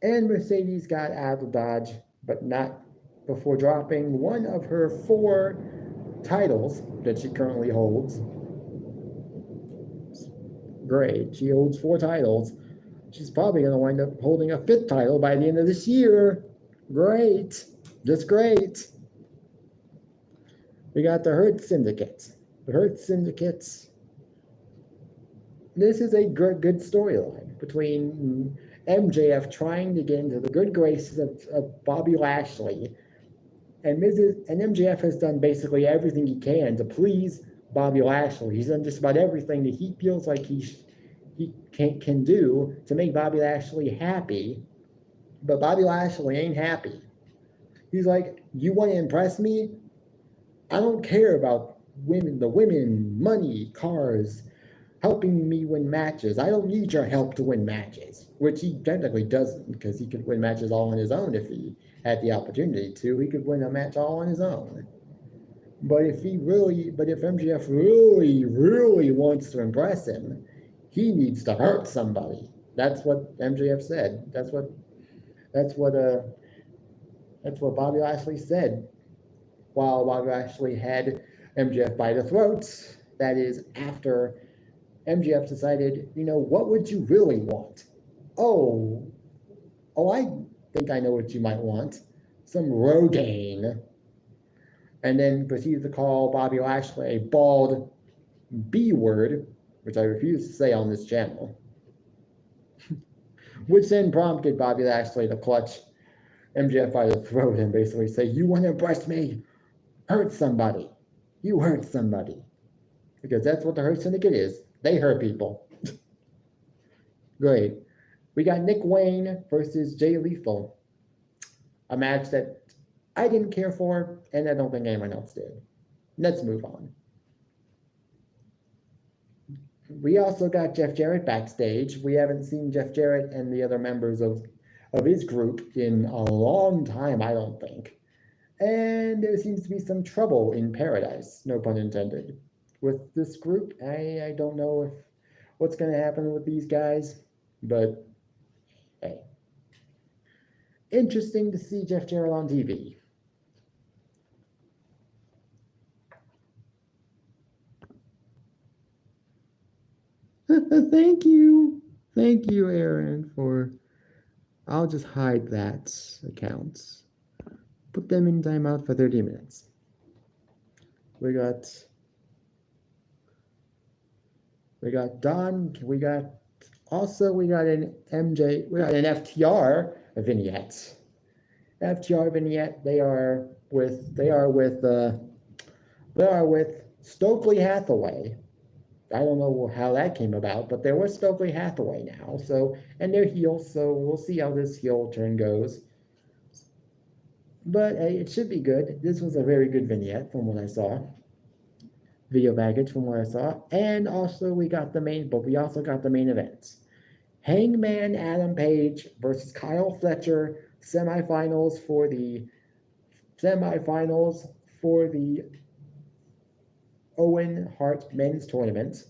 And Mercedes got out of Dodge, but not before dropping one of her 4 titles that she currently holds. Great. She holds 4 titles. She's probably going to wind up holding a 5th title by the end of this year. Great. Just great. We got the Hurt Syndicate. The Hurt Syndicate. This is a good storyline between MJF trying to get into the good graces of Bobby Lashley. And MJF has done basically everything he can to please Bobby Lashley. He's done just about everything that he feels like he can do to make Bobby Lashley happy. But Bobby Lashley ain't happy. He's like, you want to impress me? I don't care about the women, money, cars, helping me win matches. I don't need your help to win matches, which he technically doesn't, because he could win matches all on his own if he had the opportunity to. He could win a match all on his own. But if MJF really wants to impress him, he needs to hurt somebody. That's what MJF said. That's what Bobby Lashley said. While Bobby Lashley had MJF by the throat, that is after MJF decided, what would you really want? Oh, I think I know what you might want. Some Rogaine. And then proceeded to call Bobby Lashley a bald B word, which I refuse to say on this channel. Which then prompted Bobby Lashley to clutch MJF by the throat and basically say, you want to impress me? Hurt somebody. You hurt somebody. Because that's what the Hurt Syndicate is. They hurt people. Great. We got Nick Wayne versus Jay Lethal. A match that I didn't care for, and I don't think anyone else did. Let's move on. We also got Jeff Jarrett backstage. We haven't seen Jeff Jarrett and the other members of his group in a long time, I don't think. And there seems to be some trouble in paradise, no pun intended, with this group. I don't know what's going to happen with these guys, but hey. Interesting to see Jeff Jarrett on TV. Thank you, Aaron, I'll just hide that account. Put them in timeout for 30 minutes. We got Don. We got an FTR vignette. FTR vignette. They are with Stokely Hathaway. I don't know how that came about, but they're with Stokely Hathaway now. And they're heels, so we'll see how this heel turn goes. But hey, it should be good. This was a very good vignette from what I saw. Video package from what I saw. And also we also got the main event. Hangman Adam Page versus Kyle Fletcher, semifinals for the Owen Hart men's tournament.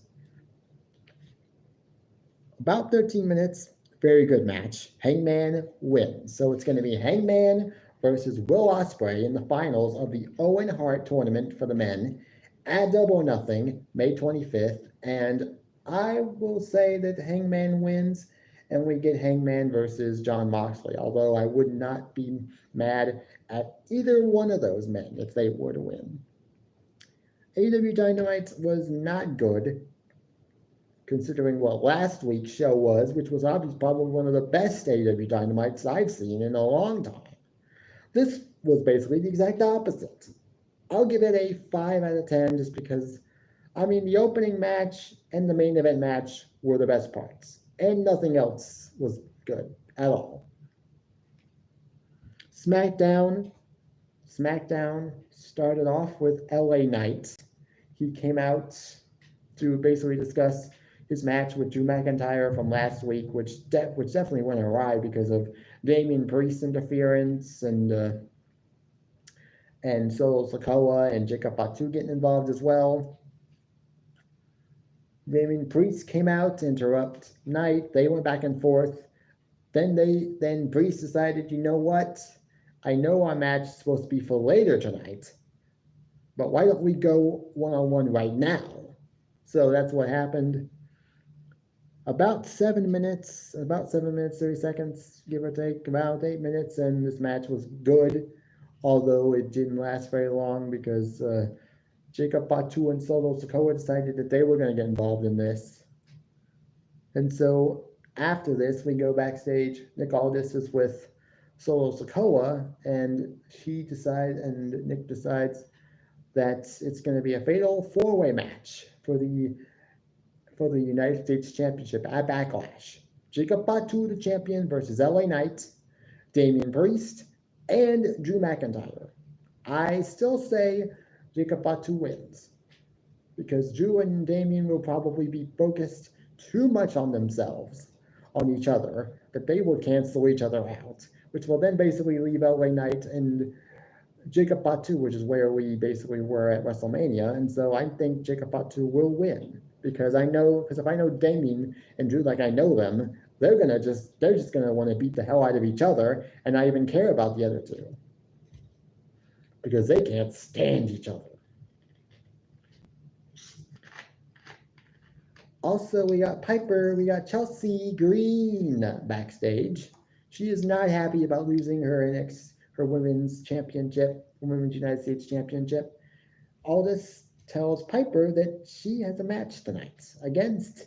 About 13 minutes, very good match. Hangman wins. So it's going to be Hangman versus Will Ospreay in the finals of the Owen Hart tournament for the men at Double or Nothing, May 25th. And I will say that Hangman wins and we get Hangman versus Jon Moxley, although I would not be mad at either one of those men if they were to win. AEW Dynamite was not good, considering what last week's show was, which was obviously probably one of the best AEW Dynamites I've seen in a long time. This was basically the exact opposite. I'll give it a 5 out of 10 just because, the opening match and the main event match were the best parts, and nothing else was good at all. SmackDown started off with LA Knight. He came out to basically discuss his match with Drew McIntyre from last week, which definitely went awry because of Damian Priest interference and Solo Sikoa and Jacob Fatu getting involved as well. Damian Priest came out to interrupt Knight. They went back and forth. Then Priest decided, you know what? I know our match is supposed to be for later tonight, but why don't we go one-on-one right now? So that's what happened. About 7 minutes, 30 seconds, give or take, about 8 minutes, and this match was good, although it didn't last very long because Jacob Fatu and Solo Sikoa decided that they were going to get involved in this. And so after this, we go backstage. Nick Aldis is with Solo Sikoa, and Nick decides that it's going to be a fatal four-way match for the United States Championship at Backlash. Jacob Fatu, the champion, versus LA Knight, Damian Priest, and Drew McIntyre. I still say Jacob Fatu wins because Drew and Damian will probably be focused too much on themselves, on each other, that they will cancel each other out, which will then basically leave LA Knight and Jacob Fatu, which is where we basically were at WrestleMania. And so I think Jacob Fatu will win because if I know Damian and Drew like I know them, they're just gonna want to beat the hell out of each other and not even care about the other two because they can't stand each other. Also, we got Chelsea Green backstage. She is not happy about losing her women's United States championship. Aldis tells Piper that she has a match tonight against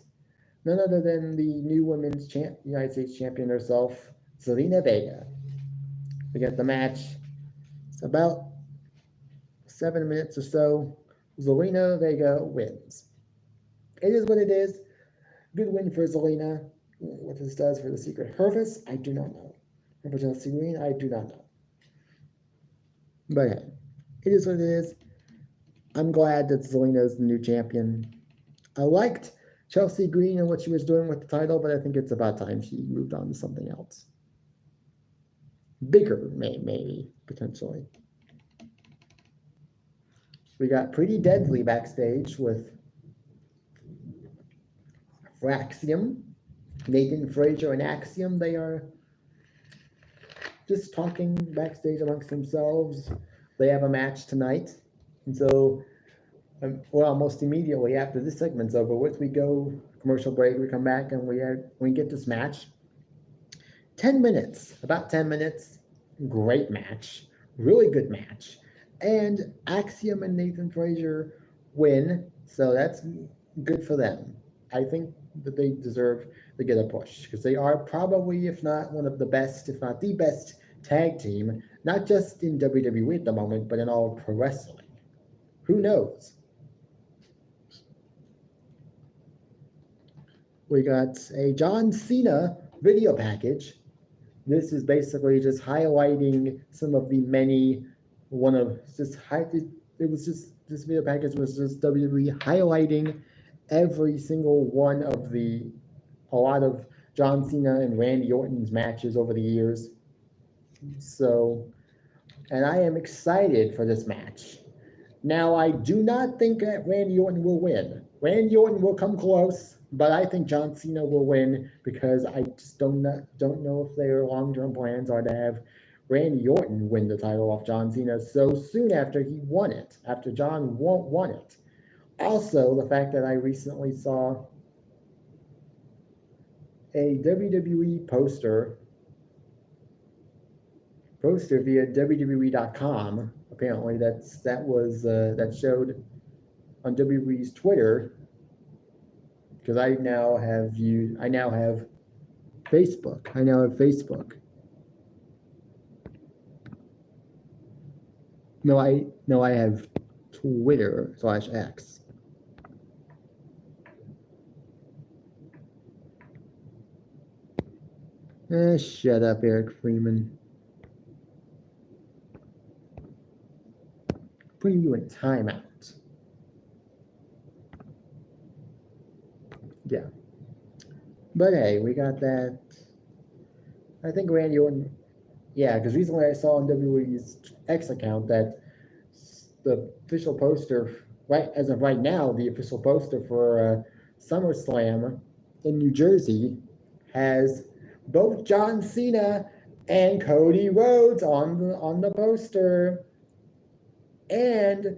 none other than the new women's United States champion herself, Zelina Vega. We get the match. It's about 7 minutes or so. Zelina Vega wins. It is what it is. Good win for Zelina. What this does for the Secret Service, I do not know. And for Chelsea Green, I do not know. But hey, it is what it is. I'm glad that Zelina is the new champion. I liked Chelsea Green and what she was doing with the title, but I think it's about time she moved on to something else. Bigger, maybe, potentially. We got Pretty Deadly backstage with Axiom, Nathan Frazier and Axiom. They are just talking backstage amongst themselves. They have a match tonight. And so, almost immediately after this segment's over with, we go commercial break. We come back and we get this match. 10 minutes, about 10 minutes. Great match. Really good match. And Axiom and Nathan Frazier win. So that's good for them. I think that they deserve to get a push because they are probably, if not one of the best, if not the best tag team, not just in WWE at the moment, but in all pro wrestling. Who knows? We got a John Cena video package. This is basically just highlighting some of the many this video package was just WWE highlighting every single one of a lot of John Cena and Randy Orton's matches over the years. So, and I am excited for this match. Now, I do not think that Randy Orton will win. Randy Orton will come close, but I think John Cena will win because I just don't know if their long-term plans are to have Randy Orton win the title off John Cena so soon after he won it, after John won it. Also, the fact that I recently saw a WWE poster via WWE.com. Apparently, that showed on WWE's Twitter because I now have Facebook. No, I have Twitter/X. Shut up, Eric Freeman. Putting you in timeout. But hey, we got that. I think Randy Orton. Yeah, because recently I saw on WWE's X account that the official poster, right as of right now, the official poster for SummerSlam in New Jersey has both John Cena and Cody Rhodes on the poster, and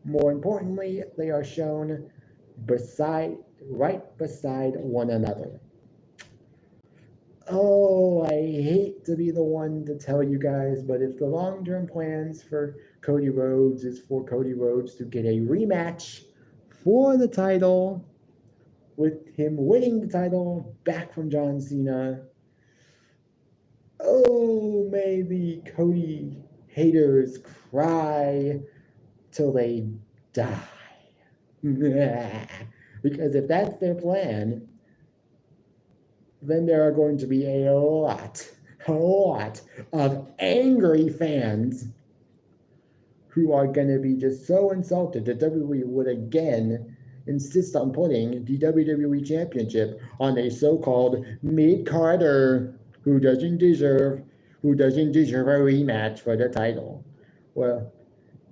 more importantly, they are shown right beside one another. Oh, I hate to be the one to tell you guys, but if the long-term plans for Cody Rhodes is for Cody Rhodes to get a rematch for the title, with him winning the title back from John Cena, oh, maybe Cody haters cry till they die. Because if that's their plan, then there are going to be a lot of angry fans who are going to be just so insulted that WWE would again insist on putting the WWE Championship on a so-called mid-carder who doesn't deserve a rematch for the title. Well,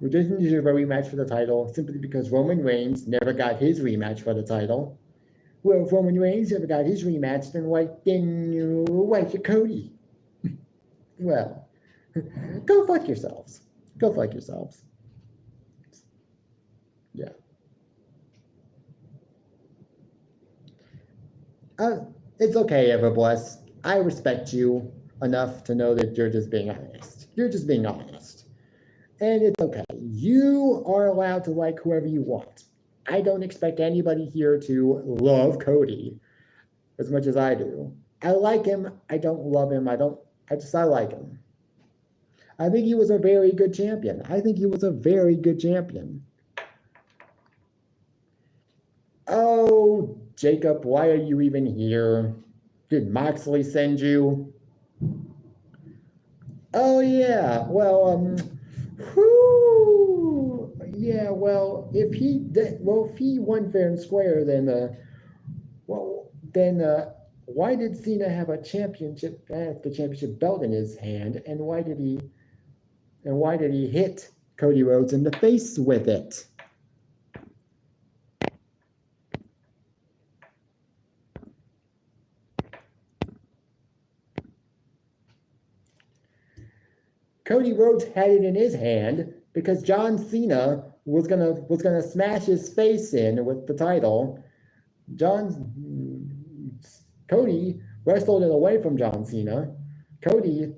who doesn't deserve a rematch for the title simply because Roman Reigns never got his rematch for the title. Well, if Roman Reigns never got his rematch, then why should Cody? Well, go fuck yourselves. Go fuck yourselves. Yeah. It's okay, Everbless. I respect you enough to know that you're just being honest. You're just being honest. And it's okay. You are allowed to like whoever you want. I don't expect anybody here to love Cody as much as I do. I like him. I don't love him. I like him. I think he was a very good champion. Oh, Jacob, why are you even here? Did Moxley send you? Oh yeah. Well, yeah. Well, if he won fair and square, then why did Cena have the championship belt in his hand, and why did he hit Cody Rhodes in the face with it? Cody Rhodes had it in his hand because John Cena was gonna smash his face in with the title. Cody wrestled it away from John Cena. Cody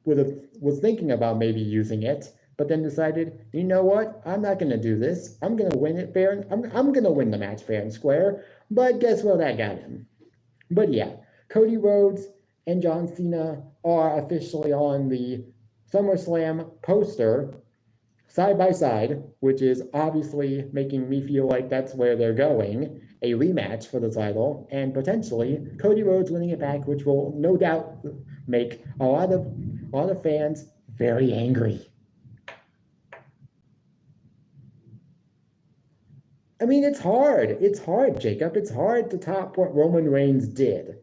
was thinking about maybe using it, but then decided, you know what? I'm not gonna do this. I'm gonna win it fair. I'm gonna win the match fair and square. But guess what? That got him. But yeah, Cody Rhodes and John Cena are officially on the SummerSlam poster side by side, which is obviously making me feel like that's where they're going, a rematch for the title, and potentially Cody Rhodes winning it back, which will no doubt make a lot of fans very angry. I mean, it's hard, Jacob. It's hard to top what Roman Reigns did.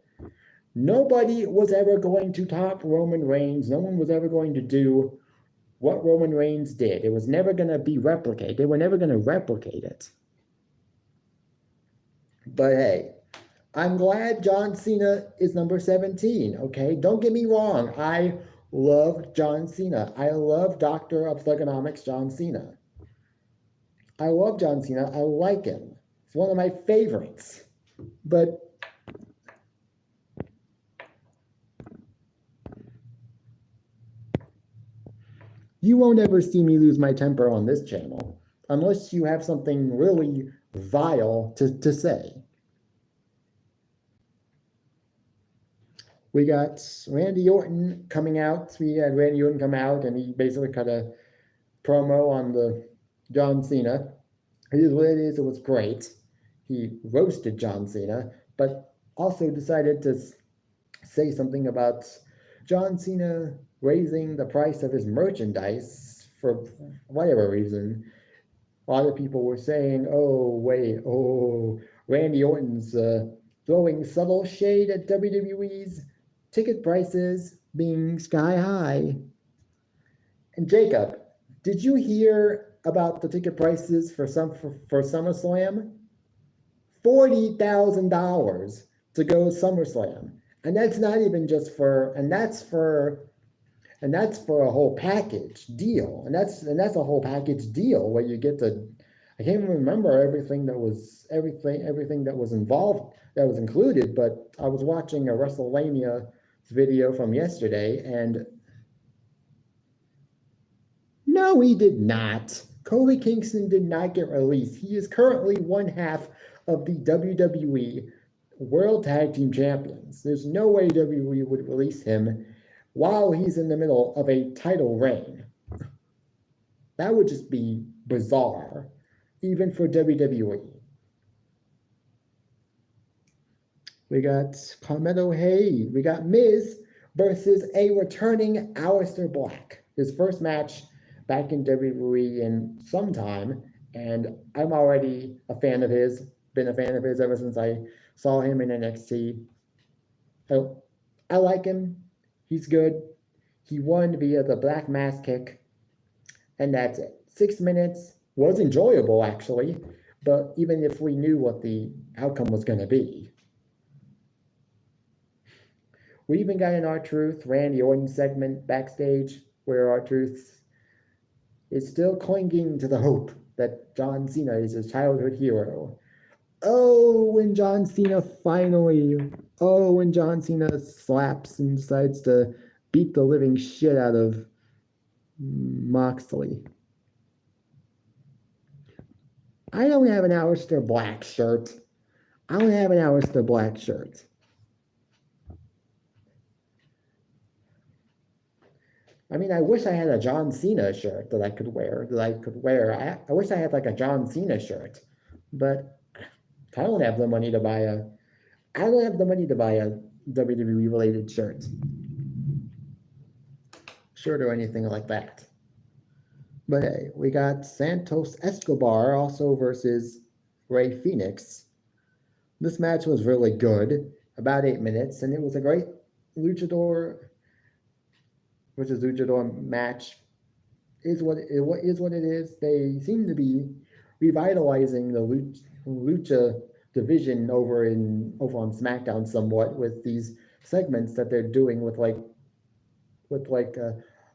Nobody was ever going to top Roman Reigns. No one was ever going to do what Roman Reigns did. It was never going to be replicated. They were never going to replicate it. But hey, I'm glad John Cena is number 17, okay? Don't get me wrong. I love John Cena. I love Doctor of Thugonomics John Cena. I love John Cena. I like him. He's one of my favorites. But you won't ever see me lose my temper on this channel unless you have something really vile to say. We got Randy Orton coming out. We had Randy Orton come out, and he basically cut a promo on the John Cena. It is what it is. It was great. He roasted John Cena, but also decided to say something about John Cena raising the price of his merchandise for whatever reason. A lot of people were saying, Randy Orton's throwing subtle shade at WWE's ticket prices being sky high. And Jacob, did you hear about the ticket prices for SummerSlam? $40,000 to go SummerSlam. And that's not even just for, and that's for a whole package deal. And that's a whole package deal where you get to, I can't even remember everything that was involved, that was included, but I was watching a WrestleMania video from yesterday, and no, he did not. Kofi Kingston did not get released. He is currently one half of the WWE World Tag Team Champions. There's no way WWE would release him while he's in the middle of a title reign. That would just be bizarre, even for WWE. We got Carmelo Hayes. We got Miz versus a returning Aleister Black. His first match back in WWE in some time, and I'm already a fan of his. Been a fan of his ever since I saw him in NXT. So I like him. He's good. He won via the Black Mass kick, and that's it. 6 minutes was enjoyable, actually, but even if we knew what the outcome was going to be. We even got an R-Truth, Randy Orton segment backstage where R-Truth is still clinging to the hope that John Cena is his childhood hero. When John Cena slaps and decides to beat the living shit out of Moxley. I don't have an Aleister Black shirt. I mean, I wish I had a John Cena shirt that I could wear. I wish I had like a John Cena shirt, but I don't have the money to buy a WWE related shirt or anything like that. But hey, we got Santos Escobar also versus Rey Fenix. This match was really good, about 8 minutes, and it was a great luchador match. Is what it is. They seem to be revitalizing the lucha division over on SmackDown somewhat with these segments that they're doing with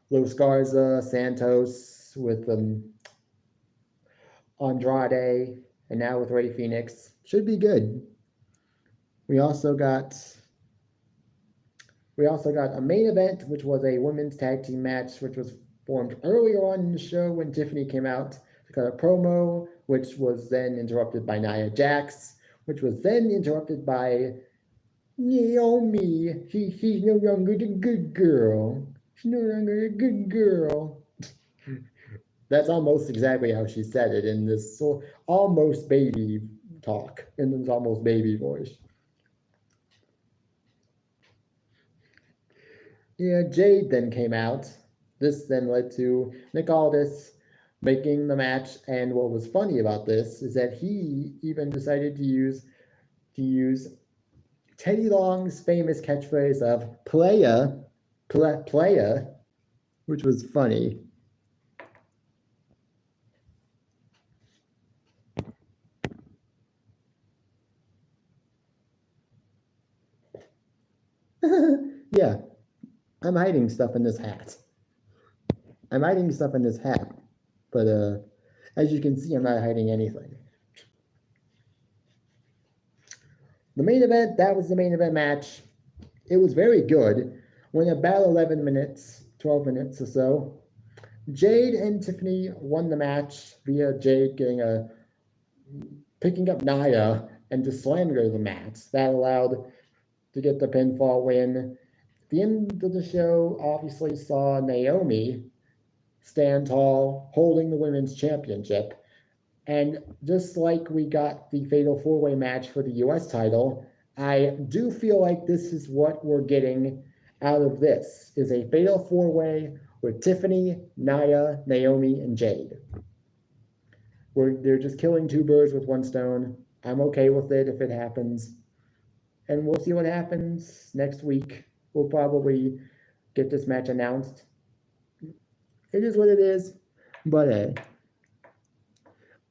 Los Garza, Santos, with Andrade, and now with Rey Fenix. Should be good. We also got a main event, which was a women's tag team match, which was formed earlier on in the show when Tiffany came out to cut a promo, which was then interrupted by Nia Jax, which was then interrupted by Naomi. She's no longer a good girl. That's almost exactly how she said it in this almost baby talk, in this almost baby voice. Yeah, Jade then came out. This then led to Nick Aldis making the match, and what was funny about this is that he even decided to use Teddy Long's famous catchphrase of playa, which was funny. Yeah, I'm hiding stuff in this hat. But as you can see, I'm not hiding anything. The main event, that was the main event match. It was very good. Went about 12 minutes or so. Jade and Tiffany won the match via Jade picking up Nia and just slamming her to the mat. That allowed to get the pinfall win. The end of the show obviously saw Naomi stand tall, holding the women's championship. And just like we got the Fatal 4-Way match for the US title, I do feel like this is what we're getting out of this, is a Fatal 4-Way with Tiffany, Nia, Naomi, and Jade. They're just killing two birds with one stone. I'm okay with it if it happens. and we'll see what happens next week. We'll probably get this match announced. It is what it is, but hey,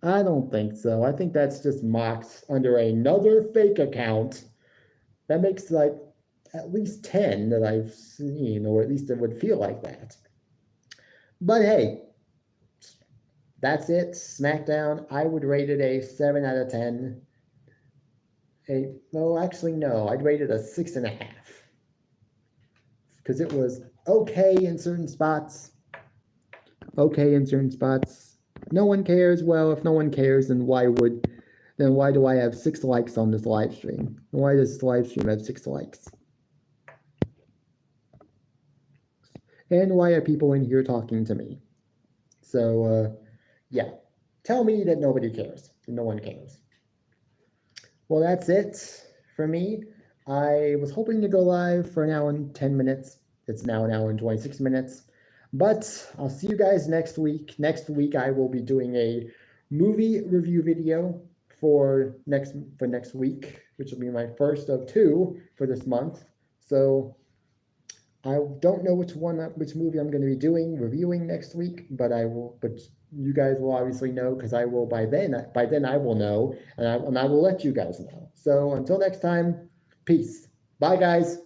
I don't think so. I think that's just Mox under another fake account. That makes like at least 10 that I've seen, or at least it would feel like that. But hey, that's it. SmackDown, I would rate it a 7 out of 10. No, actually, no, I'd rate it a 6.5. Because it was okay in certain spots. Okay in certain spots. No one cares. Well, if no one cares, then why do I have 6 likes on this live stream? Why does this live stream have 6 likes? And why are people in here talking to me? So, yeah. Tell me that nobody cares. No one cares. Well, that's it for me. I was hoping to go live for an hour and 10 minutes. It's now an hour and 26 minutes. But I'll see you guys next week. Next week, I will be doing a movie review video for next week, which will be my first of 2 for this month. So I don't know which movie I'm going to be reviewing next week, but you guys will obviously know, because I will by then I will know, and I will let you guys know. So until next time, peace. Bye, guys.